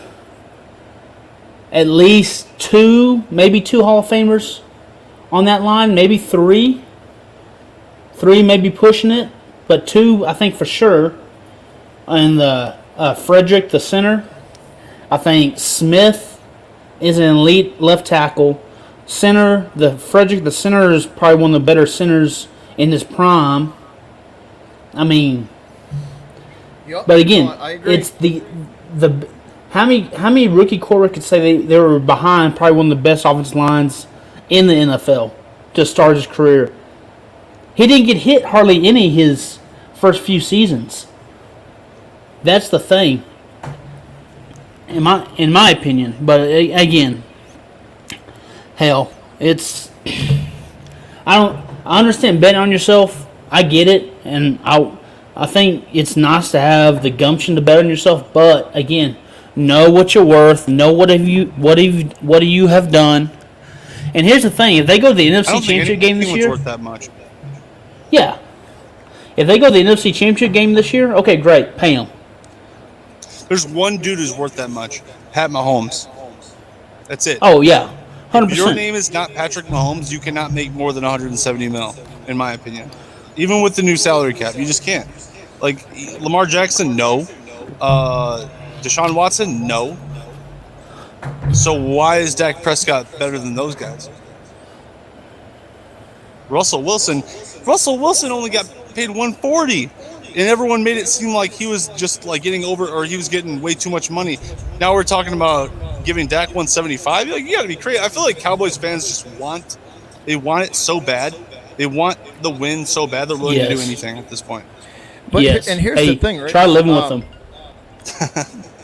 at least 2, maybe 2 Hall of Famers on that line, maybe 3. 3 maybe pushing it, but 2 I think for sure. And the Frederick, the center. I think Smith is an elite left tackle. Center, the Frederick, the center is probably one of the better centers in his prime. I mean, Yep. but again, I agree. it's the how many rookie quarterbacks could say they were behind probably one of the best offensive lines in the NFL to start his career. He didn't get hit hardly any his first few seasons. That's the thing, in my opinion. But again, hell, it's I understand betting on yourself. I get it, and I think it's nice to have the gumption to bet on yourself. But again, know what you're worth. Know what you have done. And here's the thing: if they go to the NFC Championship game this year, worth that much. Yeah, if they go to the NFC Championship game this year, okay, great, pay them. There's one dude who's worth that much. Pat Mahomes. That's it. Oh yeah, 100%. If your name is not Patrick Mahomes, you cannot make more than 170 mil, in my opinion. Even with the new salary cap, you just can't. Like, Lamar Jackson, no. Deshaun Watson, no. So why is Dak Prescott better than those guys? Russell Wilson only got paid 140, and everyone made it seem like he was just like getting over, or he was getting way too much money. Now we're talking about giving Dak 175. Like, you got to be crazy. I feel like Cowboys fans just want it so bad. They want the win so bad they're willing to do anything at this point. But yes. and here's the thing, right? Try living with them.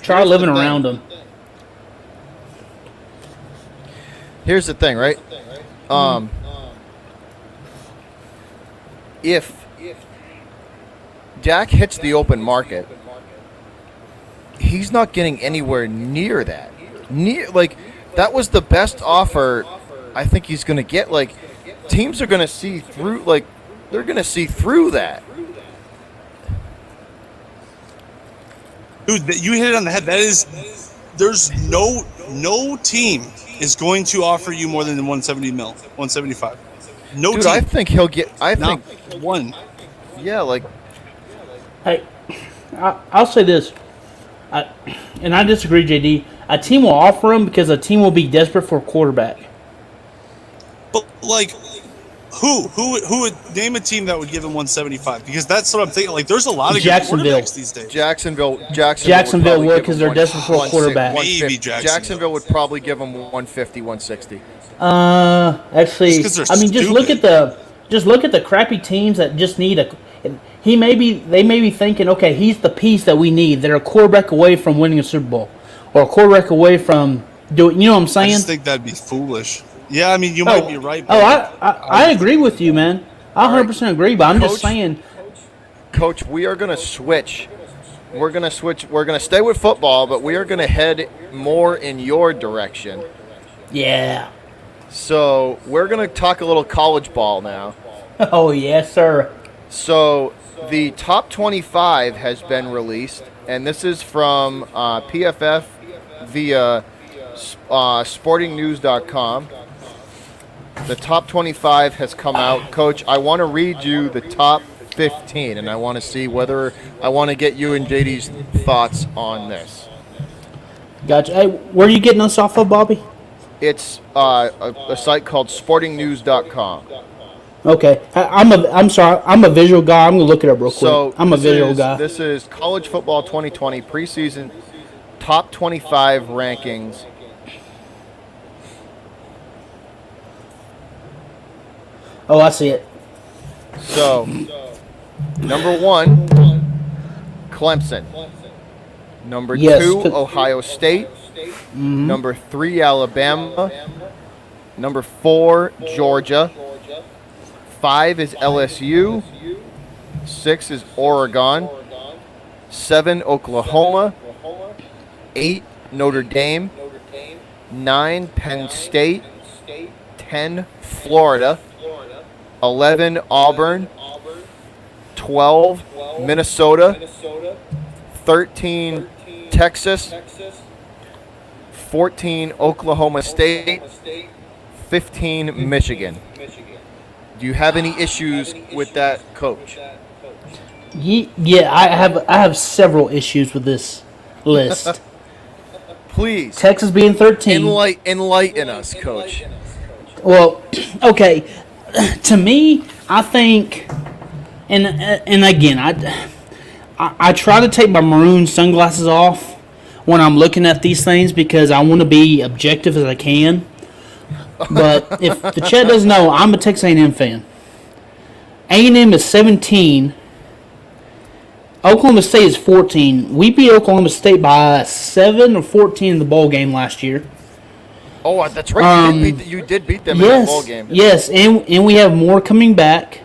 Try living around them. Here's the thing, right? If Dak hits the open market, he's not getting anywhere near that. That was the best offer I think he's going to get. Like, teams are going to see through. Like, they're going to see through that. Dude, you hit it on the head. There's no team is going to offer you more than 170 mil, 175. No Dude, team. I think he'll get. I think one. Yeah, like. Hey, I'll say this, and I disagree, JD. A team will offer him because a team will be desperate for a quarterback. But, like, Who would name a team that would give him 175? Because that's what I'm thinking. Like, there's a lot of good Jacksonville. quarterbacks these days. Jacksonville would, because they're desperate for a quarterback. Maybe Jacksonville would probably give him 150, 160. Actually, Just 'cause they're I mean, just look at the crappy teams that just need a. They may be thinking, okay, he's the piece that we need. They're a quarterback away from winning a Super Bowl, or a quarterback away from doing. You know what I'm I saying? just think that'd be foolish. Yeah, I mean, you might be right. Oh, but I agree with you, man. I 100% agree, but I'm just Coach? saying. Coach, we are going to switch. We're going to switch. We're going to stay with football, but we are going to head more in your direction. Yeah. So we're going to talk a little college ball now. Oh yes, sir. So the top 25 has been released, and this is from PFF via sportingnews.com. The top 25 has come out. Coach, I want to read you the top 15, and I want to see whether I want to get you and JD's thoughts on this. Gotcha. Hey, where are you getting us off of, Bobby? It's a site called sportingnews.com. Okay. I'm sorry. I'm a visual guy. I'm gonna look it up real quick. So I'm a this visual is- guy. This is college football 2020 preseason top 25 rankings. Oh, I see it. So, number 1, Clemson. Number Yes, 2, 'cause- Ohio State. Number 3, Alabama. Number 4, Georgia. 5 is LSU. 6 is Oregon. 7, Oklahoma. 8, Notre Dame. 9, Penn State. 10, Florida. 11, Auburn. 12, Minnesota. 13, Texas. 14, Oklahoma State. 15, Michigan. Do you have any issues with that, Coach? Yeah, I have several issues with this list. Please, Texas being 13. enlighten us, Coach. Well, okay. To me, I think, and again, I try to take my maroon sunglasses off when I'm looking at these things because I want to be objective as I can. But if the chat doesn't know, I'm a Texas A&M fan. A&M is 17. Oklahoma State is 14. We beat Oklahoma State by 7 or 14 in the bowl game last year. Oh, that's right. You did beat them in the bowl game. Yes, and we have more coming back.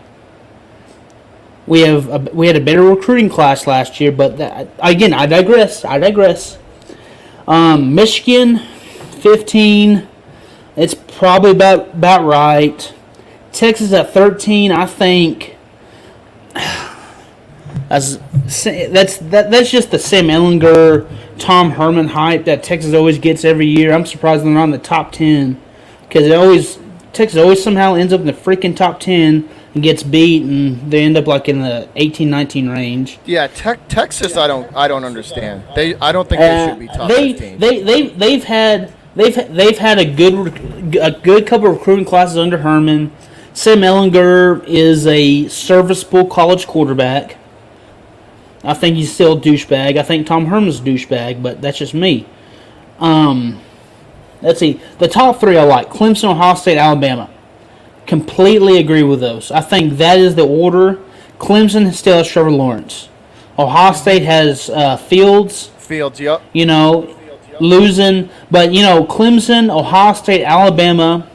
We had a better recruiting class last year, but again, I digress. Michigan, 15. It's probably about right. Texas at 13. I think that's just the Sam Ehlinger, Tom Herman hype that Texas always gets every year. I'm surprised they're not in the top 10 because Texas always somehow ends up in the freaking top 10 and gets beat, and they end up like in the 18-19 range. Yeah, Texas. I don't understand. I don't think they should be top 15. They've had a good couple of recruiting classes under Herman. Sam Ehlinger is a serviceable college quarterback. I think he's still a douchebag. I think Tom Herman's a douchebag, but that's just me. Let's see. The top 3 I like: Clemson, Ohio State, Alabama. Completely agree with those. I think that is the order. Clemson still has Trevor Lawrence. Ohio State has Fields. Fields, yep. Losing. But, Clemson, Ohio State, Alabama,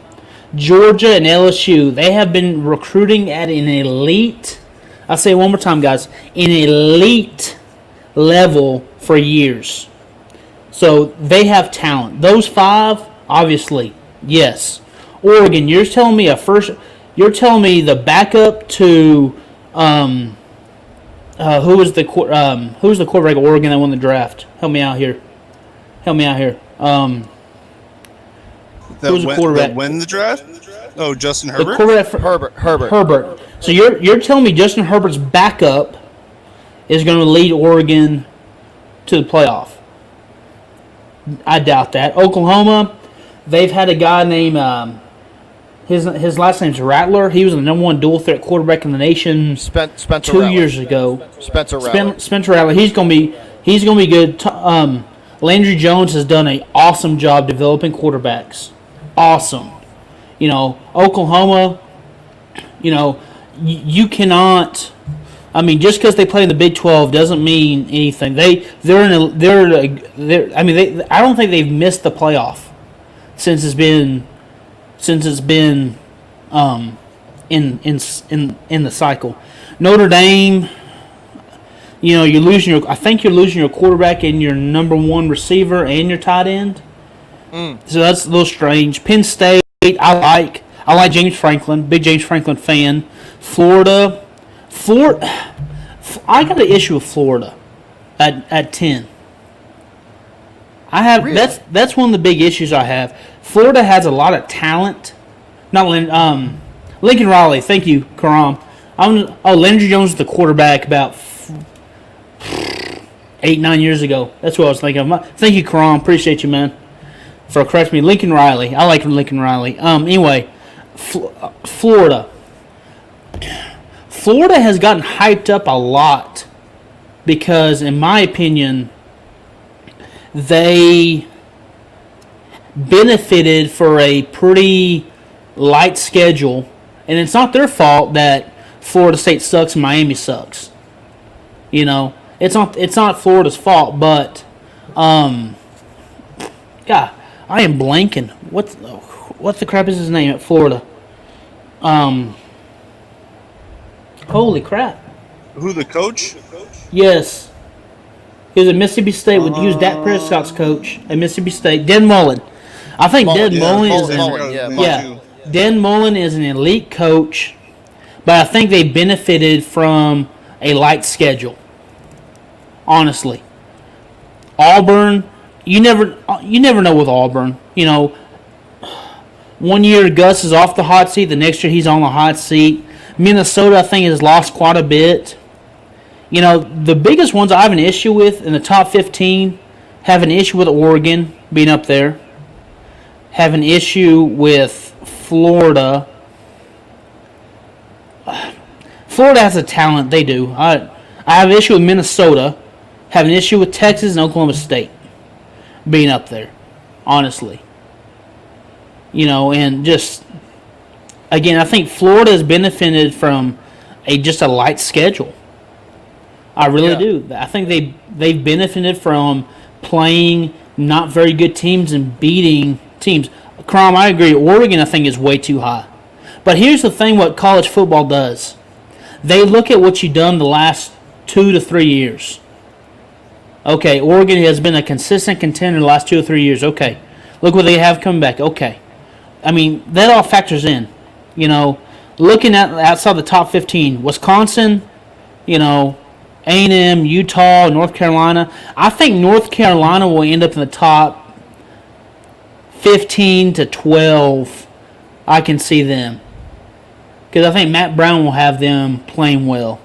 Georgia, and LSU, they have been recruiting at an elite, I'll say it one more time, guys, an elite level for years. So they have talent. Those 5, obviously, yes. Oregon, you're telling me the backup to who was the quarterback of Oregon that won the draft? Help me out here. Who was the quarterback? That win the draft? Oh, Justin The Herbert? quarterback for Herbert. Herbert. So you're telling me Justin Herbert's backup is going to lead Oregon to the playoff? I doubt that. Oklahoma, they've had a guy named his last name's Rattler. He was the number 1 dual threat quarterback in the nation Spencer 2 Rattler. years ago. Spencer Rattler. Spencer Rattler. He's gonna be good. Landry Jones has done an awesome job developing quarterbacks. Awesome. Oklahoma. You cannot. I mean, just because they play in the Big 12 doesn't mean anything. I don't think they've missed the playoff since it's been in the cycle. Notre Dame, I think you're losing your quarterback and your number 1 receiver and your tight end. So that's a little strange. Penn State, I like James Franklin, big James Franklin fan. Florida, I got an issue with Florida at 10. I have Really? that's one of the big issues I have. Florida has a lot of talent. Lincoln Riley, thank you, Karam. Landry Jones was the quarterback about 8-9 years ago. That's what I was thinking of. Thank you, Karam. Appreciate you, man, for correcting me. Lincoln Riley. I like Lincoln Riley. Anyway, Florida. Florida has gotten hyped up a lot because, in my opinion, they benefited for a pretty light schedule, and it's not their fault that Florida State sucks and Miami sucks. It's not Florida's fault, but God, I am blanking. What the crap is his name at Florida? Holy crap! Who, the coach? Yes, he was at Mississippi State. He was Dak Prescott's coach at Mississippi State. Dan Mullen. I think Dan Mullen is Dan Mullen is an elite coach, but I think they benefited from a light schedule. Honestly, Auburn, you never know with Auburn. 1 year Gus is off the hot seat, the next year he's on the hot seat. Minnesota, I think, has lost quite a bit. The biggest ones I have an issue with in the top 15 have an issue with Oregon being up there. Have an issue with Florida. Florida has a talent, they do. I have an issue with Minnesota. Have an issue with Texas and Oklahoma State being up there, honestly. And just, again, I think Florida has benefited from just a light schedule. I really do. I think they've benefited from playing not very good teams and beating teams. Crom, I agree. Oregon, I think, is way too high. But here's the thing: what college football does, they look at what you've done the last 2 to 3 years. Okay, Oregon has been a consistent contender the last 2 or 3 years. Okay, look what they have coming back. Okay, I mean that all factors in. Looking at outside the top 15, Wisconsin, A&M, Utah, North Carolina. I think North Carolina will end up in the top 15 to 12. I can see them. Because I think Matt Brown will have them playing well.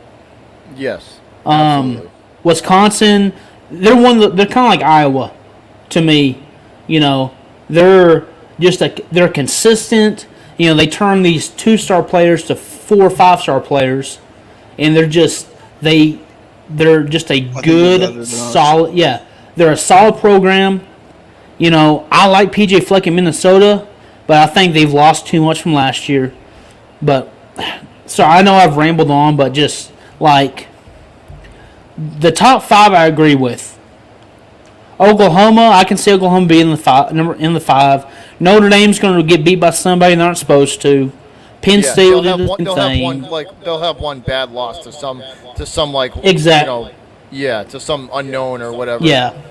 Yes. Absolutely. Wisconsin, they're kind of like Iowa to me. They're they're consistent. They turn these 2-star players to 4 or 5-star players, and they're just a good, solid. Yeah, they're a solid program. I like PJ Fleck in Minnesota, but I think they've lost too much from last year. But so I know I've rambled on, but just like the top 5, I agree with. Oklahoma, I can see Oklahoma being in the 5. Notre Dame's going to get beat by somebody they aren't supposed to. Penn State will do the same thing. They'll have one bad loss to some exactly. To some unknown or whatever. Yeah.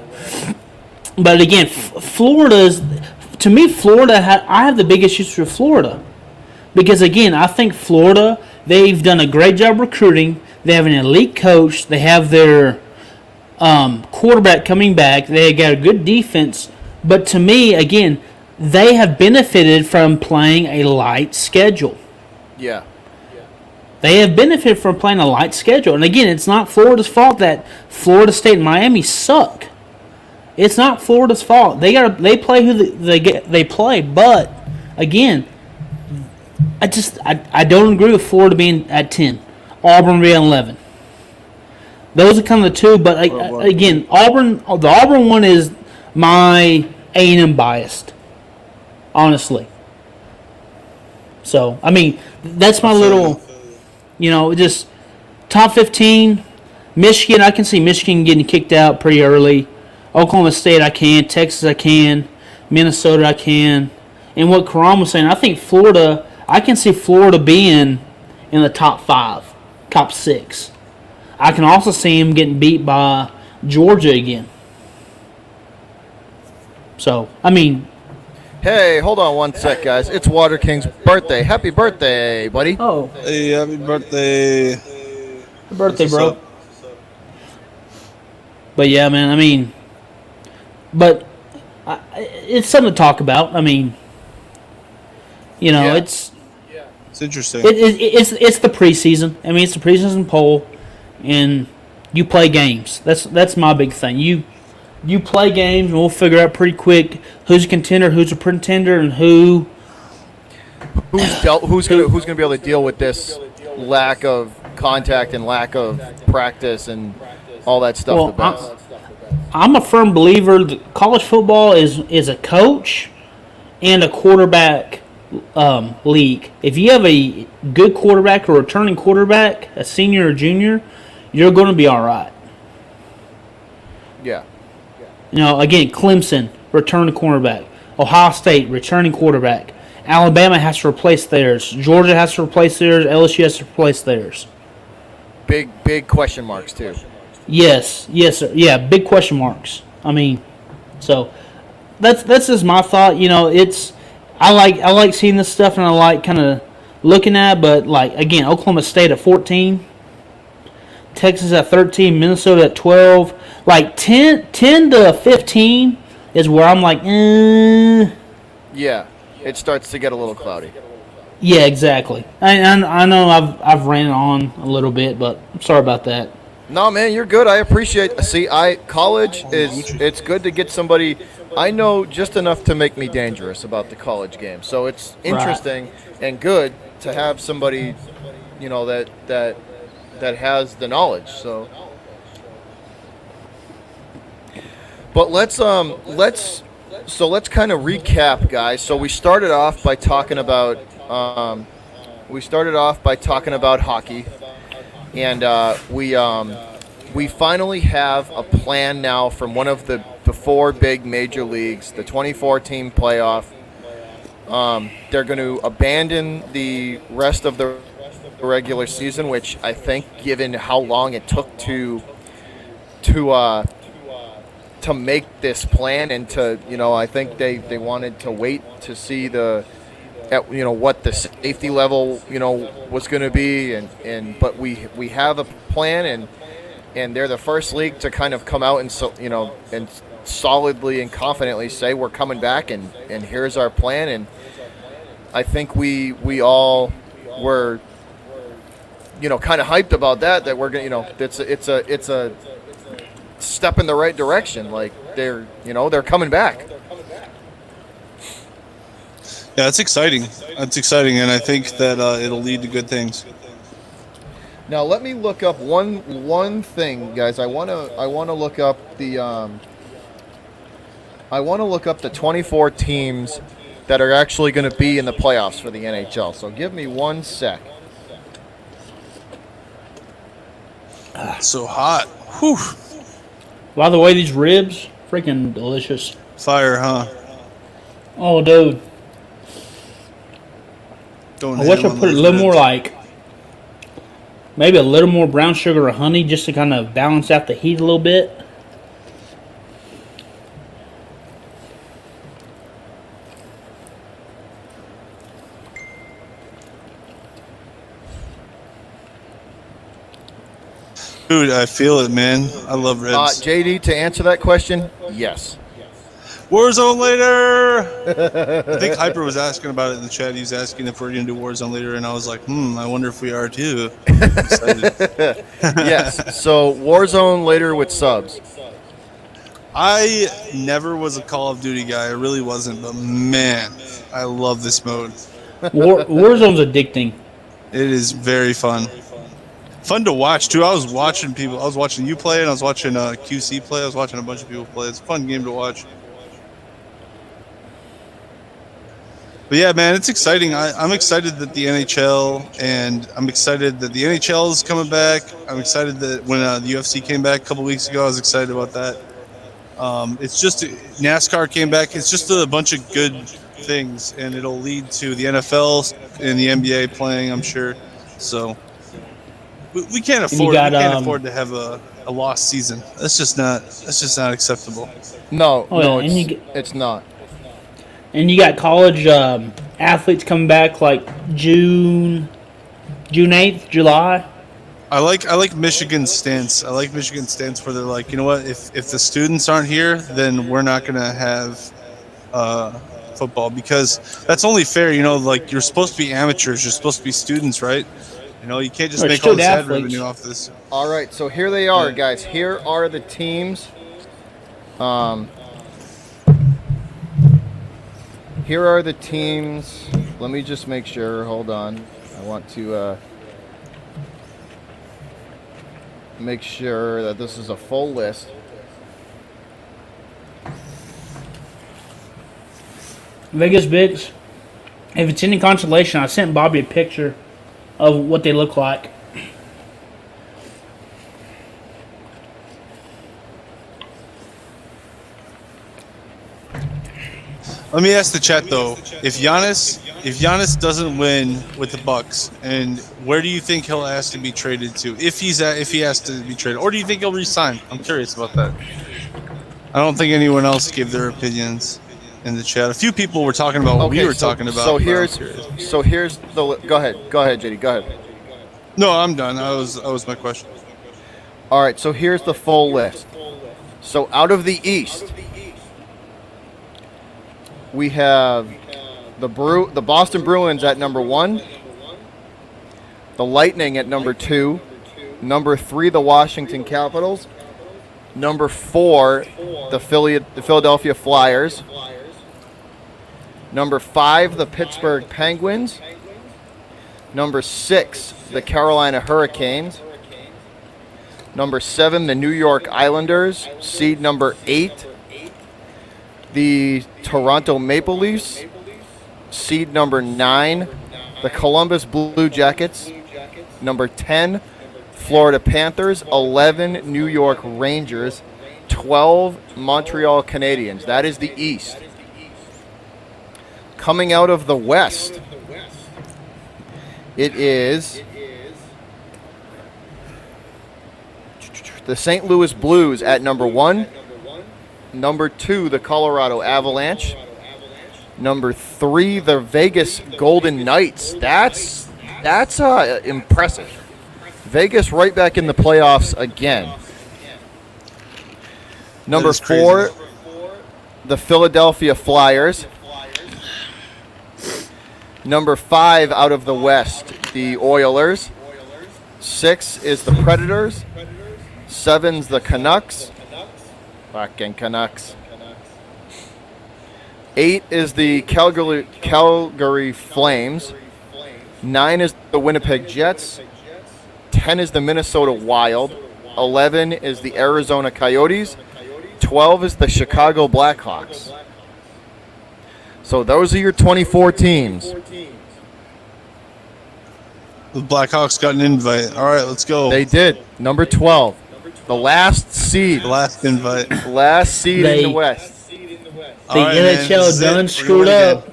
But again, to me, Florida, I have the biggest issues with Florida. Because again, I think Florida, they've done a great job recruiting. They have an elite coach. They have their quarterback coming back. They got a good defense. But to me, again, they have benefited from playing a light schedule. Yeah. They have benefited from playing a light schedule. And again, it's not Florida's fault that Florida State and Miami suck. It's not Florida's fault. They play who they play. But again, I don't agree with Florida being at 10, Auburn being 11. Those are kind of the two, but again, the Auburn one is my A&M biased, honestly. So I mean, that's my little, just top 15. Michigan, I can see Michigan getting kicked out pretty early. Oklahoma State, I can. Texas, I can. Minnesota, I can. And what Karam was saying, I think Florida, I can see Florida being in the top 5, top 6. I can also see him getting beat by Georgia again. So, I mean. Hey, hold on one sec, guys. It's Water King's birthday. Happy birthday, buddy. Oh. Hey, happy birthday. Happy birthday, bro. But yeah, man, I mean. But it's something to talk about. I mean. Yeah. It's interesting. It's the preseason. I mean, it's the preseason poll. And you play games. That's my big thing. You play games, and we'll figure out pretty quick who's a contender, who's a pretender, and who's gonna be able to deal with this lack of contact and lack of practice and all that stuff. Well, the best. I'm a firm believer that college football is a coach and a quarterback league. If you have a good quarterback or returning quarterback, a senior or junior, you're going to be all right. Yeah. Again, Clemson, returning quarterback. Ohio State, returning quarterback. Alabama has to replace theirs. Georgia has to replace theirs. LSU has to replace theirs. Big question marks, too. Yes, sir. Yeah, big question marks. I mean, so that's just my thought. I like seeing this stuff, and I like kind of looking at, but like again, Oklahoma State at 14, Texas at 13, Minnesota at 12. Like 10 to 15 is where I'm like, Yeah, it starts to get a little cloudy. Yeah, exactly. I know I've ran on a little bit, but I'm sorry about that. No, man, you're good. I appreciate. See, college it's good to get somebody. I know just enough to make me dangerous about the college game. So it's interesting and good to have somebody, that has the knowledge. So, but let's kind of recap, guys. So we started off by talking about hockey. And we finally have a plan now from one of the 4 big major leagues, the 24-team playoff. They're going to abandon the rest of the regular season, which I think, given how long it took to make this plan, and I think they wanted to wait to see what the safety level was going to be, but we have a plan, and they're the first league to kind of come out and solidly and confidently say we're coming back, and here's our plan. And I think we all were kind of hyped about that we're going it's a step in the right direction. Like they're coming back. Yeah, that's exciting. That's exciting, and I think that it'll lead to good things. Now let me look up one thing, guys. I want to look up the 24 teams that are actually going to be in the playoffs for the NHL. So give me 1 sec. It's so hot. Whew. By the way, these ribs, freaking delicious. Fire, huh? Oh, dude. I wish I put a little more, maybe a little more brown sugar or honey just to kind of balance out the heat a little bit. Dude, I feel it, man. I love ribs. JD, to answer that question, yes. Warzone later. I think Hyper was asking about it in the chat. He was asking if we're going to do Warzone later, and I was like, I wonder if we are too. I'm excited. Yes. So Warzone later with subs. I never was a Call of Duty guy. I really wasn't, but man, I love this mode. Warzone's addicting. It is very fun. Fun to watch too. I was watching you play, and I was watching QC play. I was watching a bunch of people play. It's a fun game to watch. But yeah, man, it's exciting. I'm excited that the NHL, and I'm excited that the NHL is coming back. I'm excited that when the UFC came back a couple weeks ago, I was excited about that. It's just NASCAR came back. It's just a bunch of good things, and it'll lead to the NFL and the NBA playing, I'm sure. So we can't afford to have a lost season. That's just not acceptable. No, Oh, no, yeah, it's not. And you got college athletes coming back like June 8th, July. I like Michigan's stance. I like Michigan's stance where they're like, you know what, if the students aren't here, then we're not gonna have football, because that's only fair. You know, like, you're supposed to be amateurs. You're supposed to be students, right? You know, you can't just Or make all this ad athletes. revenue off this. All right, so here they are, Yeah. guys. Here are the teams. Here are the teams. Let me just make sure. Hold on. I want to make sure that this is a full list. Vegas Bigs. If it's any consolation, I sent Bobby a picture of what they look like. Let me ask the chat though: if Giannis doesn't win with the Bucks, and where do you think he'll ask to be traded to? If he has to be traded, or do you think he'll resign? I'm curious about that. I don't think anyone else gave their opinions in the chat. A few people were talking about what we were talking about. So but I'm here's curious. the. Go ahead, JD. Go ahead. No, I'm done. That was my question. All right, so here's the full list. So out of the East, we have the Boston Bruins at number 1, the Lightning at number 2, number 3 the Washington Capitals, number 4 the Philadelphia Flyers, number 5 the Pittsburgh Penguins, number 6 the Carolina Hurricanes, number 7 the New York Islanders, seed number 8 the Toronto Maple Leafs, seed number 9 the Columbus Blue Jackets, number 10 Florida Panthers, 11 New York Rangers, 12 Montreal Canadiens. That is the East. Coming out of the West, it is the St. Louis Blues at number 1. Number 2, the Colorado Avalanche. Number 3, the Vegas Golden Knights. That's impressive. Vegas right back in the playoffs again. Number is crazy. 4, the Philadelphia Flyers. Number 5 out of the West, the Oilers. 6 is the Predators. 7's the Canucks. Fucking Canucks. 8 is the Calgary Flames. 9 is the Winnipeg Jets. 10 is the Minnesota Wild. 11 is the Arizona Coyotes. 12 is the Chicago Blackhawks. So those are your 24 teams. The Blackhawks got an invite. All right, let's go. They did. Number 12. The last seed. The last invite. Last seed in the They- West. The All right, man, NHL this is it. done We're screwed going up.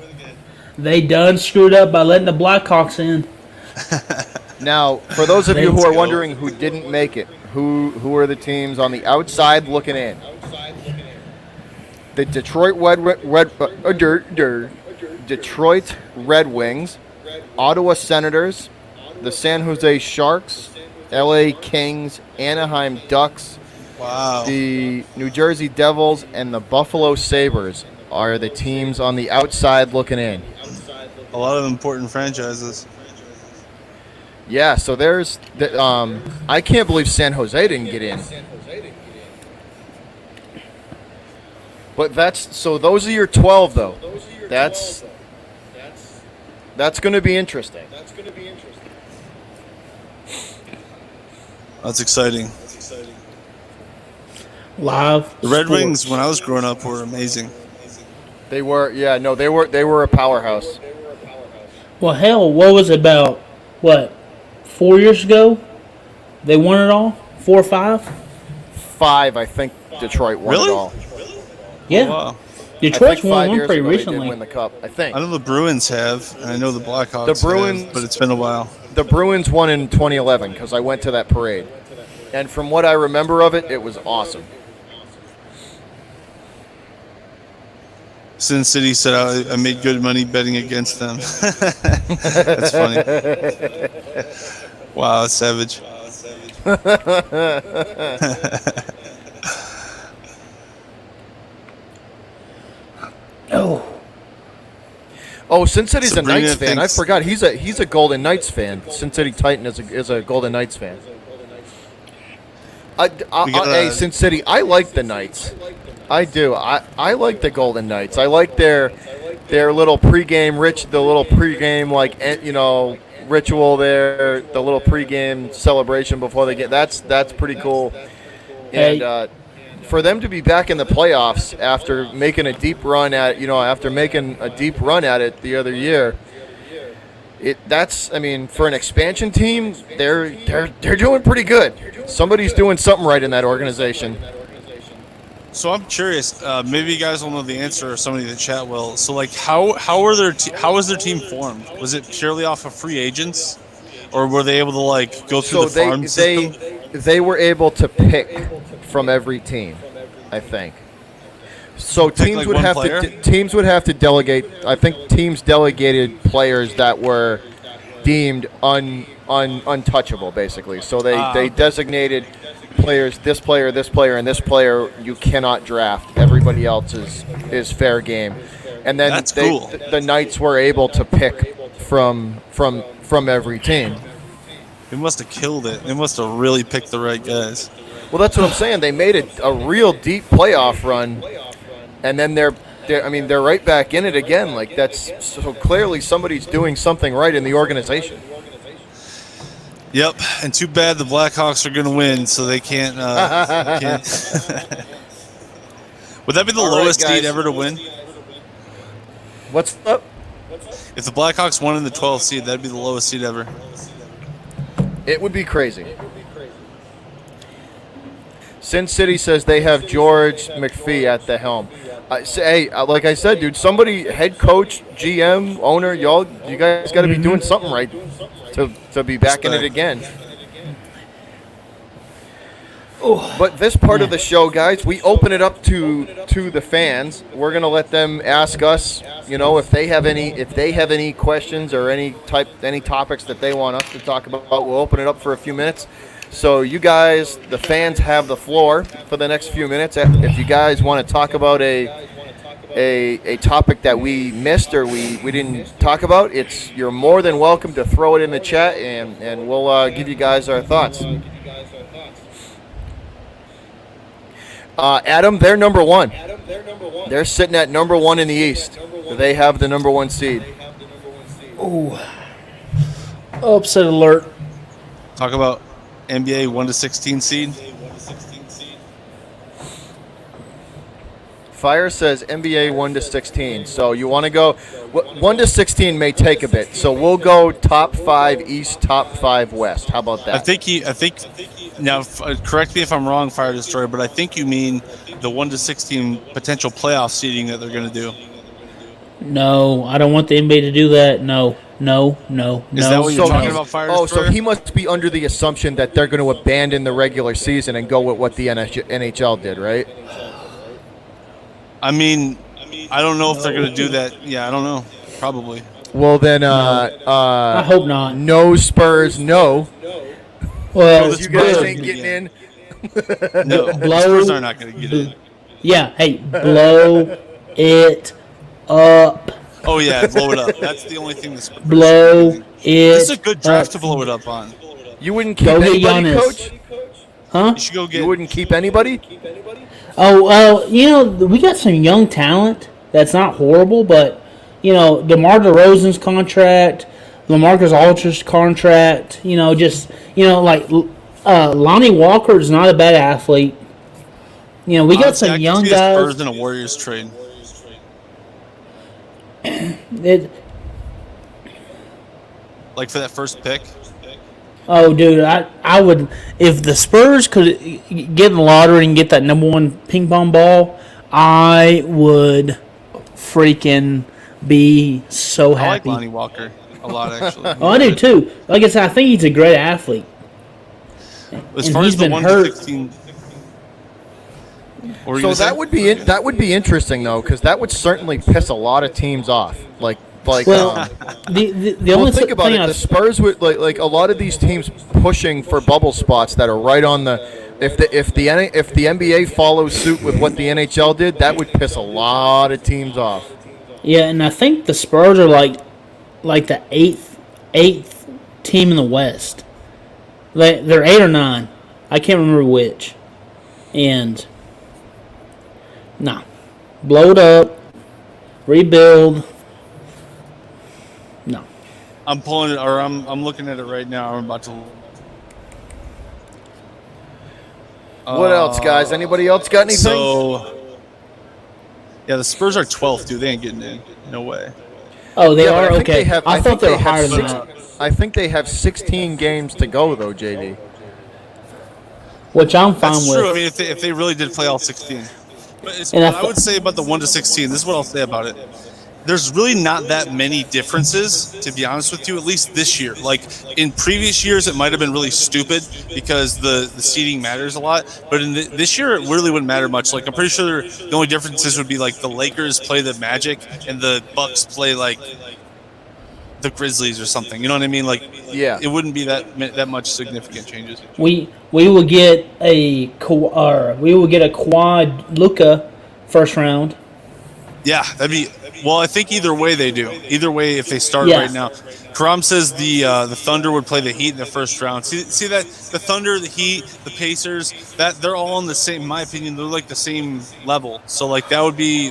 They done screwed up by letting the Blackhawks in. Now, for those of you who Let's are go. wondering who didn't make it, who are the teams on the outside looking in? The Detroit Detroit Red Wings, Ottawa Senators, the San Jose Sharks, LA Kings, Anaheim Ducks, Wow. the New Jersey Devils, and the Buffalo Sabres are the teams on the outside looking in. A lot of important franchises. Yeah, so there's I can't believe San Jose didn't get in. But those are your 12 though. That's going to be interesting. That's exciting. Live. The Red sports. Wings, when I was growing up, were amazing. They were, yeah, no, they were a powerhouse. Well, hell, what was it about? What, 4 years ago? They won it all? 4 or 5? 5, I think Detroit won Really? it all. Yeah. Oh, wow. Detroit's I think won 5 one years pretty ago recently. they did win the cup. I think I know the Bruins have, and I know the Blackhawks The Bruins- have, but it's been a while. the Bruins won in 2011 because I went to that parade, and from what I remember of it, it was awesome. Sin City said I made good money betting against them. That's funny. Wow, that's savage. Oh, Oh, Sin City's a Sabrina Knights fan. I thinks- forgot he's a Golden Knights fan. Sin City Titan is a Golden Knights fan. We got, Hey, Sin City, I like the Knights. I do. I like the Golden Knights. I like their little pregame ritual there. The little pregame celebration before they get. That's pretty cool. And Hey. for them to be back in the playoffs after making a deep run at it the other year. For an expansion team, they're doing pretty good. Somebody's doing something right in that organization. So I'm curious. Maybe you guys will know the answer, or somebody in the chat will. So, like, how was their team formed? Was it purely off of free agents, or were they able to like go through So the farm system? they were able to pick from every team, I think. So Pick, teams like, would one have player? teams would have to delegate. I think teams delegated players that were deemed untouchable, basically. So they Okay. designated players, this player, and this player you cannot draft. Everybody else is fair game. And then That's cool. the Knights were able to pick from every team. They must have killed it. They must have really picked the right guys. Well, that's what I'm saying. They made a real deep playoff run, and then they're right back in it again. Like, that's so clearly somebody's doing something right in the organization. Yep, and too bad the Blackhawks are going to win, so they can't. Can't. Would that be the All right, lowest seed guys. ever to win? What's up? If the Blackhawks won in the 12th seed, that'd be the lowest seed ever. It would be crazy. Sin City says they have George McPhee at the helm. Like I said, dude, somebody, head coach, GM, owner, you guys got to be doing something right to be back in it again. But this part of the show, guys, we open it up to the fans. We're gonna let them ask us, if they have any questions or any topics that they want us to talk about. We'll open it up for a few minutes. So you guys, the fans, have the floor for the next few minutes. If you guys want to talk about a topic that we missed or we didn't talk about, you're more than welcome to throw it in the chat, and we'll give you guys our thoughts. Adam, they're number one. They're sitting at number one in the East. They have the number one seed. Ooh. Upset alert. Talk about NBA 1-16 seed. Fire says NBA 1-16. So you want to go 1-16 may take a bit. So we'll go top 5 East, top 5 West. How about that? I think. Now, correct me if I'm wrong, Fire Destroyer, but I think you mean the 1-16 potential playoff seeding that they're going to do. No, I don't want the NBA to do that. No. Is that what you're talking about, Fire so Destroyer? he must be under the assumption that they're going to abandon the regular season and go with what the NHL did, right? I mean, I don't know if they're going to do that. Yeah, I don't know. Probably. Well, then, I hope not. no Spurs, no. Well, the You guys Spurs- ain't getting in. No, the Blow- Spurs are not going to get in. yeah, hey, blow it up. Oh, yeah, blow it up. That's the only thing the Spurs Blow it This is a good draft up. to blow it up on. You wouldn't keep Go get anybody, Giannis. Coach? Huh? You should go You get. wouldn't keep anybody? Oh, we got some young talent that's not horrible, but DeMar DeRozan's contract, LaMarcus Aldridge's contract. Lonnie Walker is not a bad athlete. We got Honestly, I some can young see a guys. Spurs in a Warriors trade. Like for that first pick. Oh, dude, I would, if the Spurs could get in the lottery and get that number one ping pong ball, I would freaking be so I like happy. Lonnie Walker a lot, actually. Oh, I do too. Like I said, I think he's a great athlete. As And far he's as the been 1 hurt. to 16. What were you So gonna say? that would be interesting though, because that would certainly piss a lot of teams off. Like Well, the only think about thing it. The Spurs would like a lot of these teams pushing for bubble spots that are right on the. If the NBA follows suit with what the NHL did, that would piss a lot of teams off. Yeah, and I think the Spurs are like the eighth team in the West. They're 8 or 9. I can't remember which. And blow it up, rebuild. No. I'm pulling it, or I'm looking at it right now. I'm about to. What else, guys? Anybody else got anything? So, yeah, the Spurs are 12th, dude. They ain't getting in. No way. Oh, they Yeah, but are I think okay. they have- I I thought think they were they have higher than six- that. I think they have 16 games to go though, JD. Which I'm fine That's with. true. I mean, if they really did play all 16. But And what I would say about the 1 to 16, this is what I'll say about it. There's really not that many differences, to be honest with you, at least this year. Like, in previous years, it might have been really stupid because the seeding matters a lot. But in this year, it really wouldn't matter much. Like, I'm pretty sure the only differences would be, like, the Lakers play the Magic and the Bucks play, like, the Grizzlies or something. You know what I mean? Like, Yeah. it wouldn't be that much significant changes. We will get a quad Luka first round. Yeah, that'd be. Well, I think either way they do. Either way, if they start Yeah. right now, Karam says the Thunder would play the Heat in the first round. See that the Thunder, the Heat, the Pacers, that they're all on the same. In my opinion, they're like the same level. So like that would be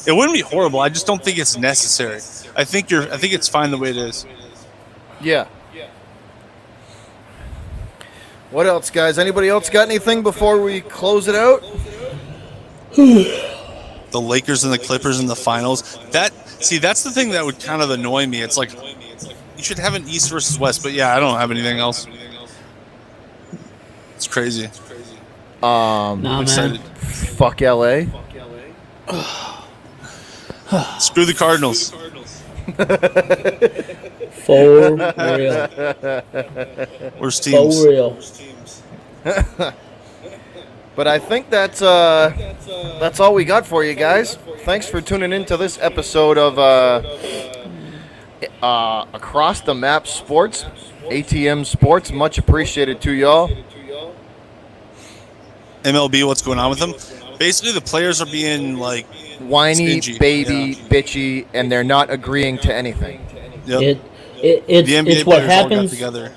it wouldn't be horrible. I just don't think it's necessary. I think it's fine the way it is. Yeah. What else, guys? Anybody else got anything before we close it out? The Lakers and the Clippers in the finals. That's the thing that would kind of annoy me. It's like you should have an East versus West, but yeah, I don't have anything else. It's crazy. Nah, man. Excited. Fuck LA. Screw the Cardinals. For real. Worst teams. For real. But I think that's all we got for you guys. Thanks for tuning in to this episode of Across the Map Sports, ATM Sports. Much appreciated to y'all. MLB, what's going on with them? Basically, the players are being like Whiny, stingy. baby, Yeah. bitchy, and they're not agreeing to anything. Yep. It's the NBA what players all got happens. together.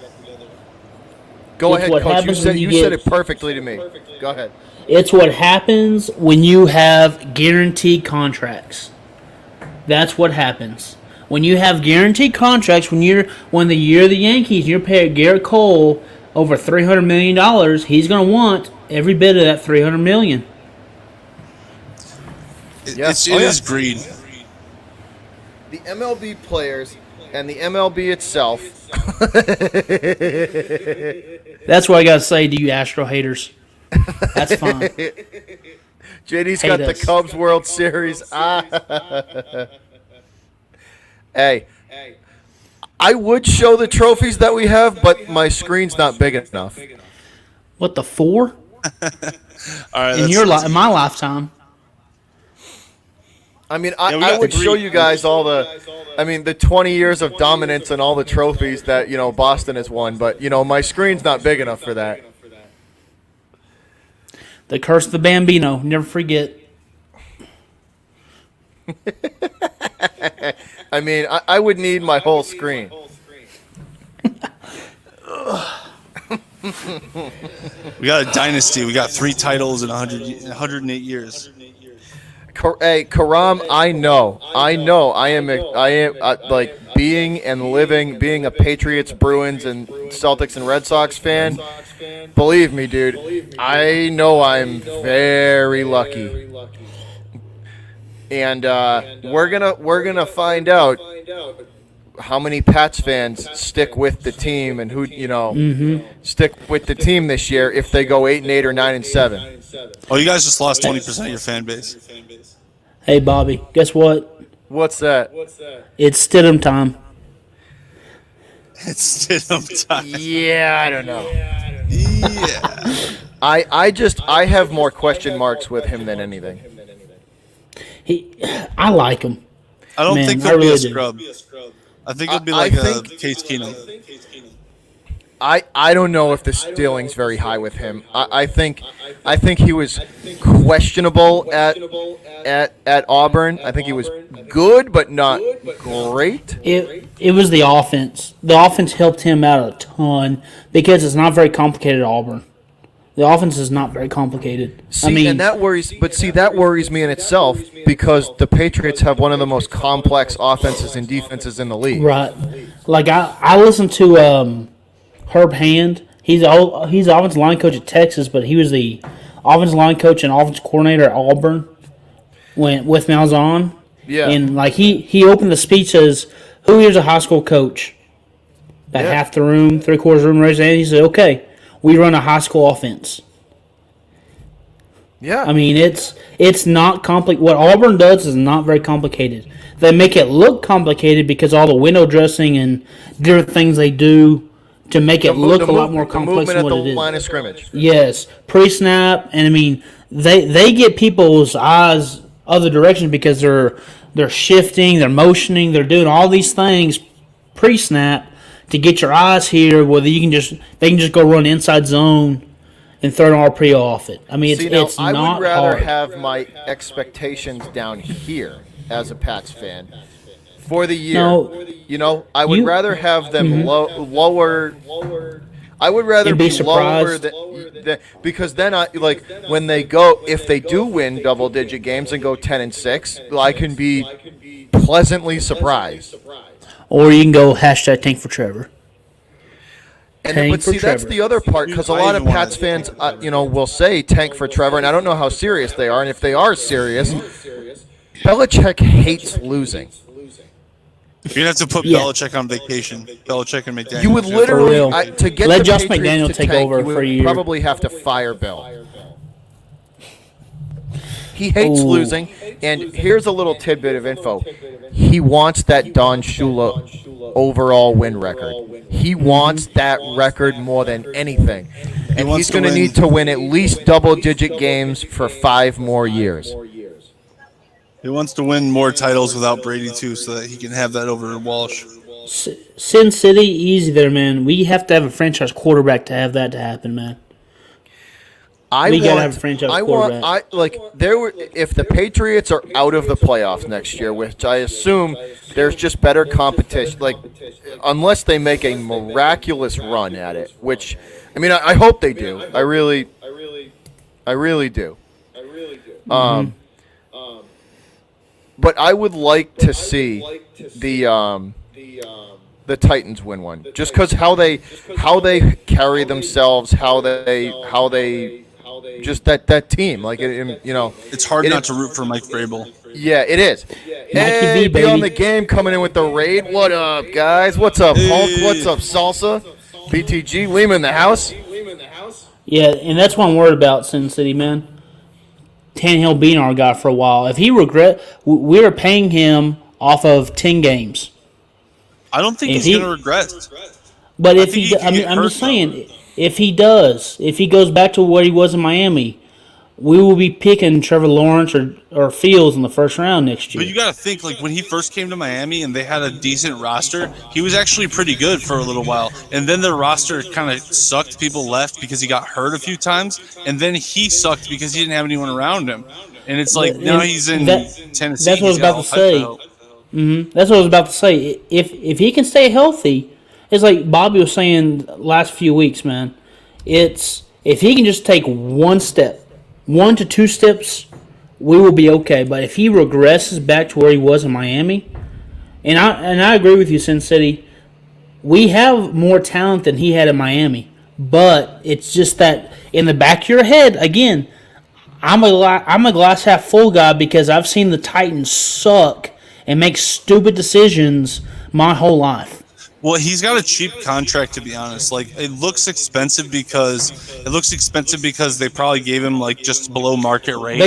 Go It's ahead, what Coach. happens when You you said get- it perfectly to me. Go ahead. It's what happens when you have guaranteed contracts. That's what happens. When you have guaranteed contracts, when you're the Yankees, and you're paying Garrett Cole over $300 million, he's going to want every bit of that $300 million. Yeah. It Oh, yeah. is greed. The MLB players and the MLB itself. That's what I got to say to you Astro haters. That's fine. JD's Hate got the us. Cubs World Series. Hey, I would show the trophies that we have, but my screen's not big enough. What, the 4? All right. In my lifetime. I mean, we I got would the show green. you guys all the 20 years of dominance and all the trophies that, Boston has won, but, my screen's not big enough for that. The Curse of the Bambino. Never forget. I mean, I would need my whole screen. We got a dynasty. We got 3 titles in 108 years. Hey, Karam, I know. I am like being and living, being a Patriots, Bruins, and Celtics and Red Sox fan. Believe me, dude. I know I'm very lucky, and we're gonna find out how many Pats fans stick with the team and who stick with the team this year if they go 8-8 or 9-7. Oh, you guys just lost 20% of your fan base. Hey, Bobby, guess what? What's that? It's Stidham time. It's Stidham time. Yeah, I don't know. Yeah. I have more question marks with him than anything. I like him. I don't Man, think I he'll be really a do. scrub. I think it'll be I like a think- Case Keenum. I don't know if the ceiling's very high with him. I think he was questionable at Auburn. I think he was good, but not great. It was the offense. The offense helped him out a ton because it's not very complicated at Auburn. The offense is not very complicated. See, and that worries. But see, that worries me in itself because the Patriots have one of the most complex offenses and defenses in the league. right. Like I listened to Herb Hand. He's the offensive line coach at Texas, but he was the offensive line coach and offensive coordinator at Auburn with Malzahn. Yeah. And like he opened the speech as, "Who here's a high school coach?" About Yeah. half the room, 3/4 room raised their hand. He said, "Okay, we run a high school offense." Yeah. I mean, it's not complicated. What Auburn does is not very complicated. They make it look complicated because all the window dressing and different things they do to make it look a lot more complex than at what the it is. line of scrimmage. Yes, pre-snap, and I mean they get people's eyes other direction because they're shifting, they're motioning, they're doing all these things pre-snap to get your eyes here. Whether they can just go run inside zone and throw an RPO off it. I mean, See, now, it's I not would rather hard. have my expectations down here as a Pats fan for the year. No, I would you- rather have them lower. I would rather And be be lower surprised. than because then when they go, if they do win double-digit games and go 10-6, I can be pleasantly surprised. Or you can go hashtag tank for Trevor. Tank But for see, that's Trevor. the other part because a I lot of even wanna- Pats fans, will say tank for Trevor, and I don't know how serious they are. And if they are serious, Belichick hates losing. You're gonna have to put Yeah. Belichick on vacation. Belichick and McDaniel. You would For literally real. to get Let the Josh Patriots McDaniel to take tank, over you for a would year. probably have to fire Bill. He hates Ooh. losing, and here's a little tidbit of info. He wants that Don Shula overall win record. He wants that record more than anything. And wants he's to going to win. need to win at least double-digit games for 5 more years. He wants to win more titles without Brady too, so that he can have that over Walsh. Sin City, easy there, man. We have to have a franchise quarterback to have that to happen, man. We gotta have a franchise quarterback. If the Patriots are out of the playoffs next year, which I assume there's just better competition, unless they make a miraculous run at it, which, I mean, I hope they do. I really do. But I would like to see the Titans win one, just because how they carry themselves, how they just that team, It's hard not to root for Mike Vrabel. Yeah, it is. V, Hey, be baby. on the game, coming in with the raid. What up, guys? What's up, Hulk? What's up, Salsa? BTG, Lima in the house. Yeah, and that's what I'm worried about, Sin City, man. Tannehill being our guy for a while. If he we are paying him off of 10 games. I don't think If he's he- gonna regret. But if think he, he can get I'm hurt, just saying, if he does, if he goes back to what he was in Miami, we will be picking Trevor Lawrence or Fields in the first round next year. But you got to think, when he first came to Miami and they had a decent roster, he was actually pretty good for a little while. And then the roster kind of sucked. People left because he got hurt a few times. And then he sucked because he didn't have anyone around him. And it's like, now he's in Tennessee. That's what I was he's got about all to types say. of help. That's what I was about to say. If he can stay healthy, it's like Bobby was saying last few weeks, man. It's if he can just take 1 to 2 steps we will be okay. But if he regresses back to where he was in Miami, and I agree with you, Sin City, we have more talent than he had in Miami. But it's just that in the back of your head, again, I'm a glass half full guy because I've seen the Titans suck and make stupid decisions my whole life. Well, he's got a cheap contract, to be honest. Like, it looks expensive because they probably gave him like just below market rate.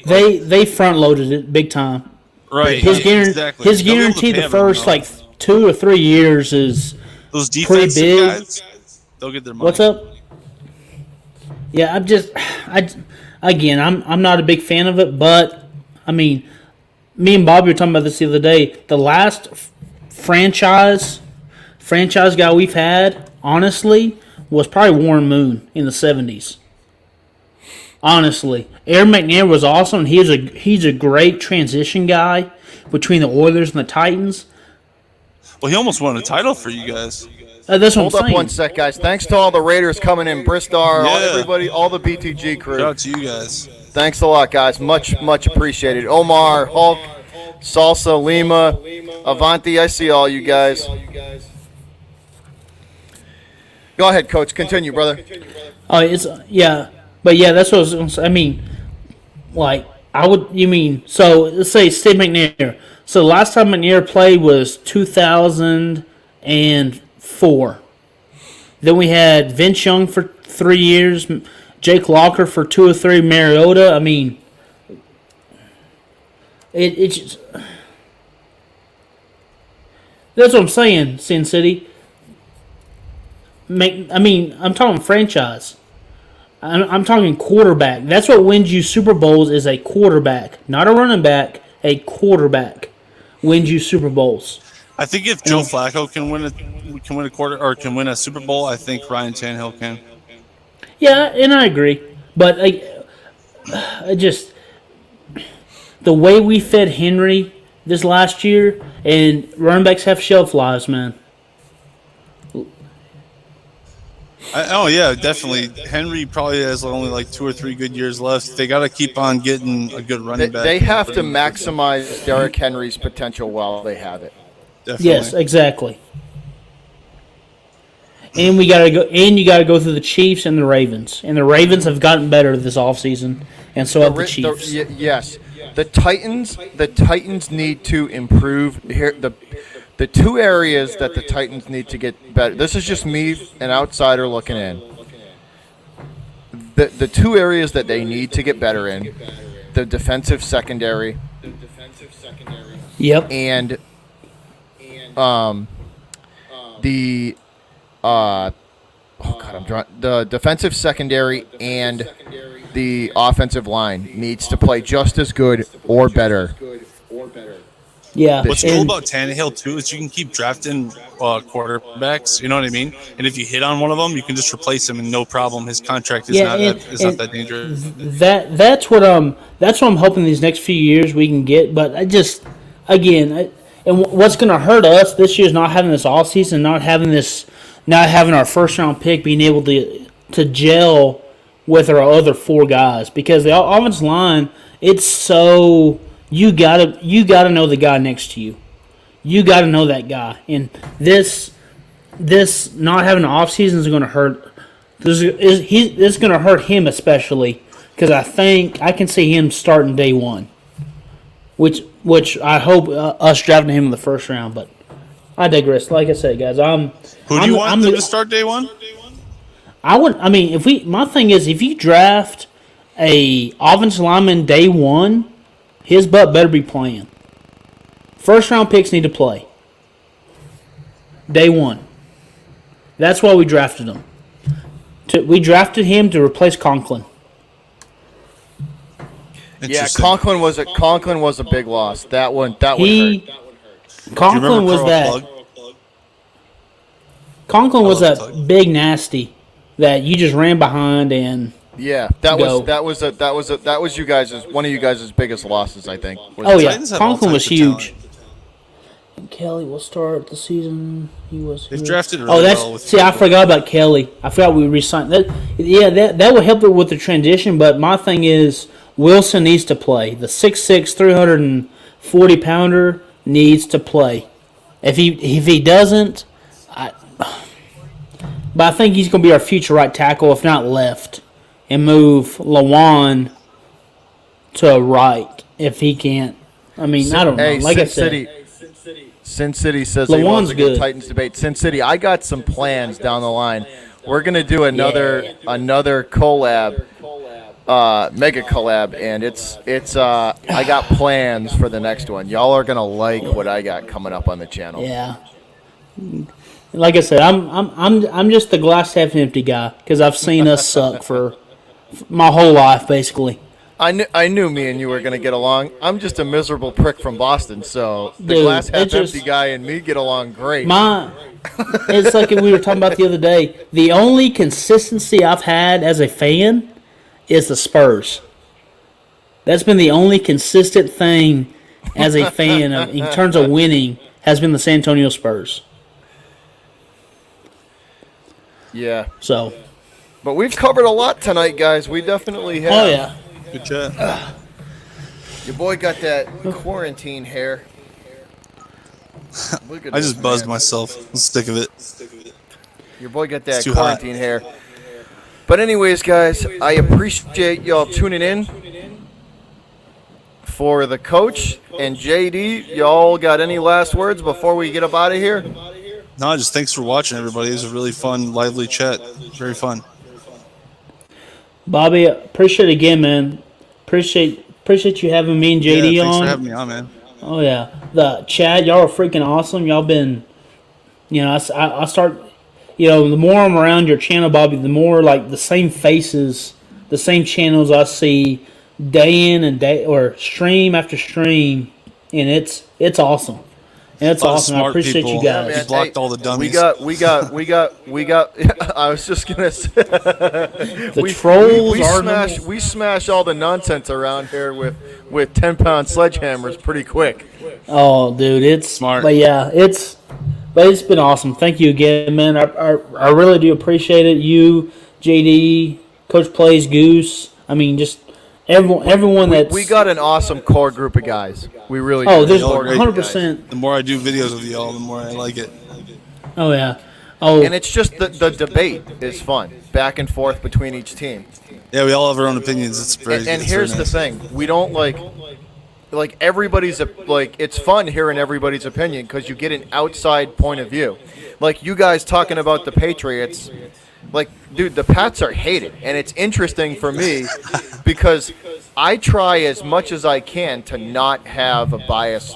They front loaded it big time. Right. His Exactly. his They'll be able to guarantee pay the him, first though. like 2 or 3 years is Those pretty defensive big. guys, they'll get their money. What's up? Yeah, I'm not a big fan of it, but I mean, me and Bobby were talking about this the other day. The last franchise guy we've had, honestly, was probably Warren Moon in the 70s. Honestly, Aaron McNair was awesome. He's a great transition guy between the Oilers and the Titans. Well, he almost won a title for you guys. That's what Hold I'm up saying. one sec, guys. Thanks to all the Raiders coming in, Bristar, all Yeah. everybody, all the BTG crew. Shout out to you guys. Thanks a lot, guys. Much appreciated. Omar, Hulk, Salsa, Lima, Avanti. I see all you guys. Go ahead, Coach. Continue, brother. Oh, it's yeah, but yeah, that's what I was gonna say. I mean, like so? Let's say Steve McNair. So the last time McNair played was 2004. Then we had Vince Young for 3 years, Jake Locker for 2 or 3, Mariota. I mean, it just, that's what I'm saying, Sin City. I'm talking franchise. I'm talking quarterback. That's what wins you Super Bowls is a quarterback, not a running back. A quarterback wins you Super Bowls. I think if Joe Flacco can win a quarter or can win a Super Bowl, I think Ryan Tannehill can. Yeah, and I agree. But I just the way we fed Henry this last year, and running backs have shelf lives, man. Oh yeah, definitely. Henry probably has only like 2 or 3 good years left. They got to keep on getting a good running back. They have to maximize Derrick Henry's potential while they have it. Definitely. Yes, exactly. And you got to go through the Chiefs and the Ravens. And the Ravens have gotten better this offseason, and so have the Chiefs. Yes, the Titans need to improve here. The two areas that the Titans need to get better. This is just me, an outsider looking in. The two areas that they need to get better in, the defensive secondary. Yep. And the the defensive secondary and the offensive line needs to play just as good or better. Yeah. What's cool about Tannehill too is you can keep drafting quarterbacks. You know what I mean? And if you hit on one of them, you can just replace him and no problem. His contract is not that dangerous. That's what I'm hoping these next few years we can get. But I just and what's going to hurt us this year is not having this offseason, not having our first round pick being able to gel with our other 4 guys, because the offensive line, it's so. You gotta know the guy next to you. You gotta know that guy. And this not having an off season is gonna hurt. This is gonna hurt him especially, because I think I can see him starting day one. Which I hope us drafting him in the first round. But I digress. Like I said, guys, Who do you want them to start day one? My thing is, if you draft a offensive lineman day one, his butt better be playing. First round picks need to play. Day one. That's why we drafted him. We drafted him to replace Conklin. Yeah, Conklin was a big loss. That one hurt. Conklin was that. Conklin was that big nasty that you just ran behind and. Yeah, that was you guys' one of you guys' biggest losses, I think. Oh yeah, Conklin was huge. And Kelly will start the season. They've drafted really well. I forgot about Kelly. I forgot we re-signed that. Yeah, that would help it with the transition. But my thing is, Wilson needs to play. The 6'6", 340-pounder needs to play. If he doesn't, but I think he's going to be our future right tackle, if not left, and move Lawan to right if he can't. I mean, I don't know. Hey, Like I Sin said, City says he Lawan's wants a good good. Titans debate. Sin City, I got some plans down the line. We're gonna do another collab, mega collab, and it's I got plans for the next one. Y'all are gonna like what I got coming up on the channel. yeah. Like I said, I'm just the glass half empty guy because I've seen us suck for my whole life, basically. I knew me and you were gonna get along. I'm just a miserable prick from Boston, so the Dude, glass half it just- empty guy and me get along great. It's like we were talking about the other day. The only consistency I've had as a fan is the Spurs. That's been the only consistent thing as a fan in terms of winning has been the San Antonio Spurs. Yeah, So, but we've covered a lot tonight, guys. We definitely have. oh yeah, Good chat. Your boy got that quarantine hair. Look at I this, just buzzed man. myself. I'm sick of it. Your boy got that too hot. quarantine hair. But anyways, guys, I appreciate y'all tuning in. For the coach and JD, y'all got any last words before we get up out of here? No, just thanks for watching, everybody. It was a really fun, lively chat. Very fun. Bobby, appreciate it again, man. Appreciate you having me and JD Yeah, thanks on. for having me on, man. Oh yeah, the Chad, y'all are freaking awesome. Y'all been, I start, the more I'm around your channel, Bobby, the more like the same faces, the same channels I see day in and day or stream after stream, and it's awesome. And it's A lot of awesome. I smart appreciate people. you guys. Yeah, man. blocked all the dummies. We got. I was just gonna say. The trolls are we smash all the nonsense around here with 10-pound sledgehammers pretty quick. Oh, dude, it's Smart. But yeah, it's been awesome. Thank you again, man. I really do appreciate it. You, JD, Coach Plays, Goose. I mean, just everyone that's We got an awesome core group of guys. We really Oh, do. there's Y'all are great 100%. The more I do videos with y'all, the more I like it. Oh yeah. Oh, And it's just the debate is fun, back and forth between each team. Yeah, we all have our own opinions. It's very. And it's here's very the nice. thing: we don't like everybody's it's fun hearing everybody's opinion because you get an outside point of view. Like you guys talking about the Patriots, like dude, the Pats are hated, and it's interesting for me because I try as much as I can to not have a biased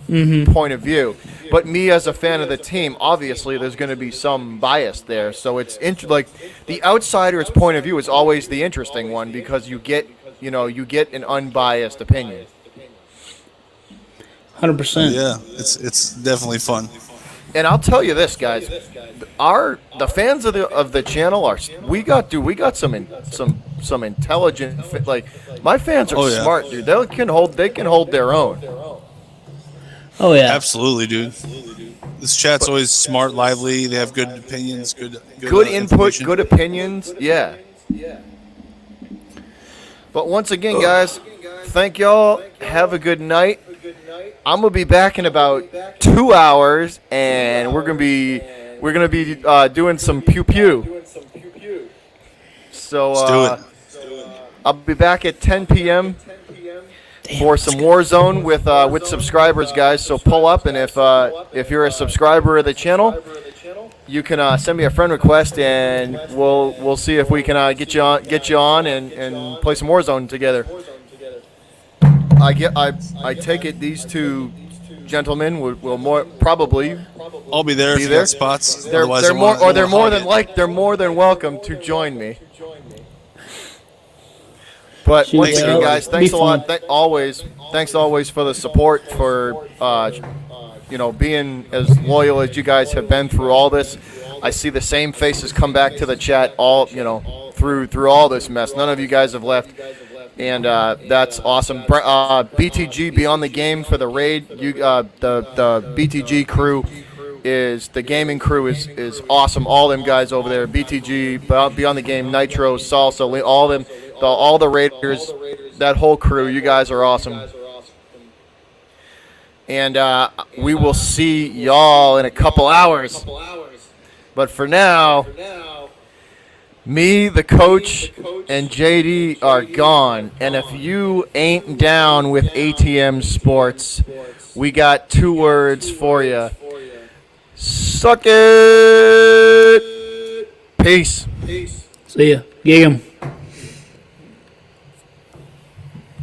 point of view. But me as a fan of the team, obviously there's going to be some bias there. So it's the outsider's point of view is always the interesting one because you get an unbiased opinion. 100%. Yeah, it's definitely fun. And I'll tell you this, guys, the fans of the channel we got some intelligent my fans are Oh, yeah. smart, dude. They can hold their own. Oh yeah. Absolutely, dude. This chat's always smart, lively. They have good opinions, good Good input, information. good opinions. Yeah. But once again, guys, thank y'all. Have a good night. I'm gonna be back in about 2 hours, and we're gonna be doing some pew pew. So Let's do it. I'll be back at 10 p.m. for some Warzone with subscribers, guys. So pull up, and if you're a subscriber of the channel, you can send me a friend request, and we'll see if we can get you on and play some Warzone together. I take it these two gentlemen will more probably I'll be there be if you there. got spots. They're Otherwise, they're I more won't- or they're I more won't than hog it. they're more than welcome to join me. But Shoot, once again, yeah. guys, Be thanks a lot. fun. Thanks always for the support, for being as loyal as you guys have been through all this. I see the same faces come back to the chat through all this mess. None of you guys have left, and that's awesome. BTG Beyond the Game for the raid. The BTG crew the gaming crew is awesome. All them guys over there, BTG Beyond the Game, Nitro, Salsa, all them. All the Raiders that whole crew. You guys are awesome. And we will see y'all in a couple hours. But for now, me, the coach, and JD are gone. And if you ain't down with ATM Sports, we got 2 words for you. Suck it. Peace. See ya. Gig 'em.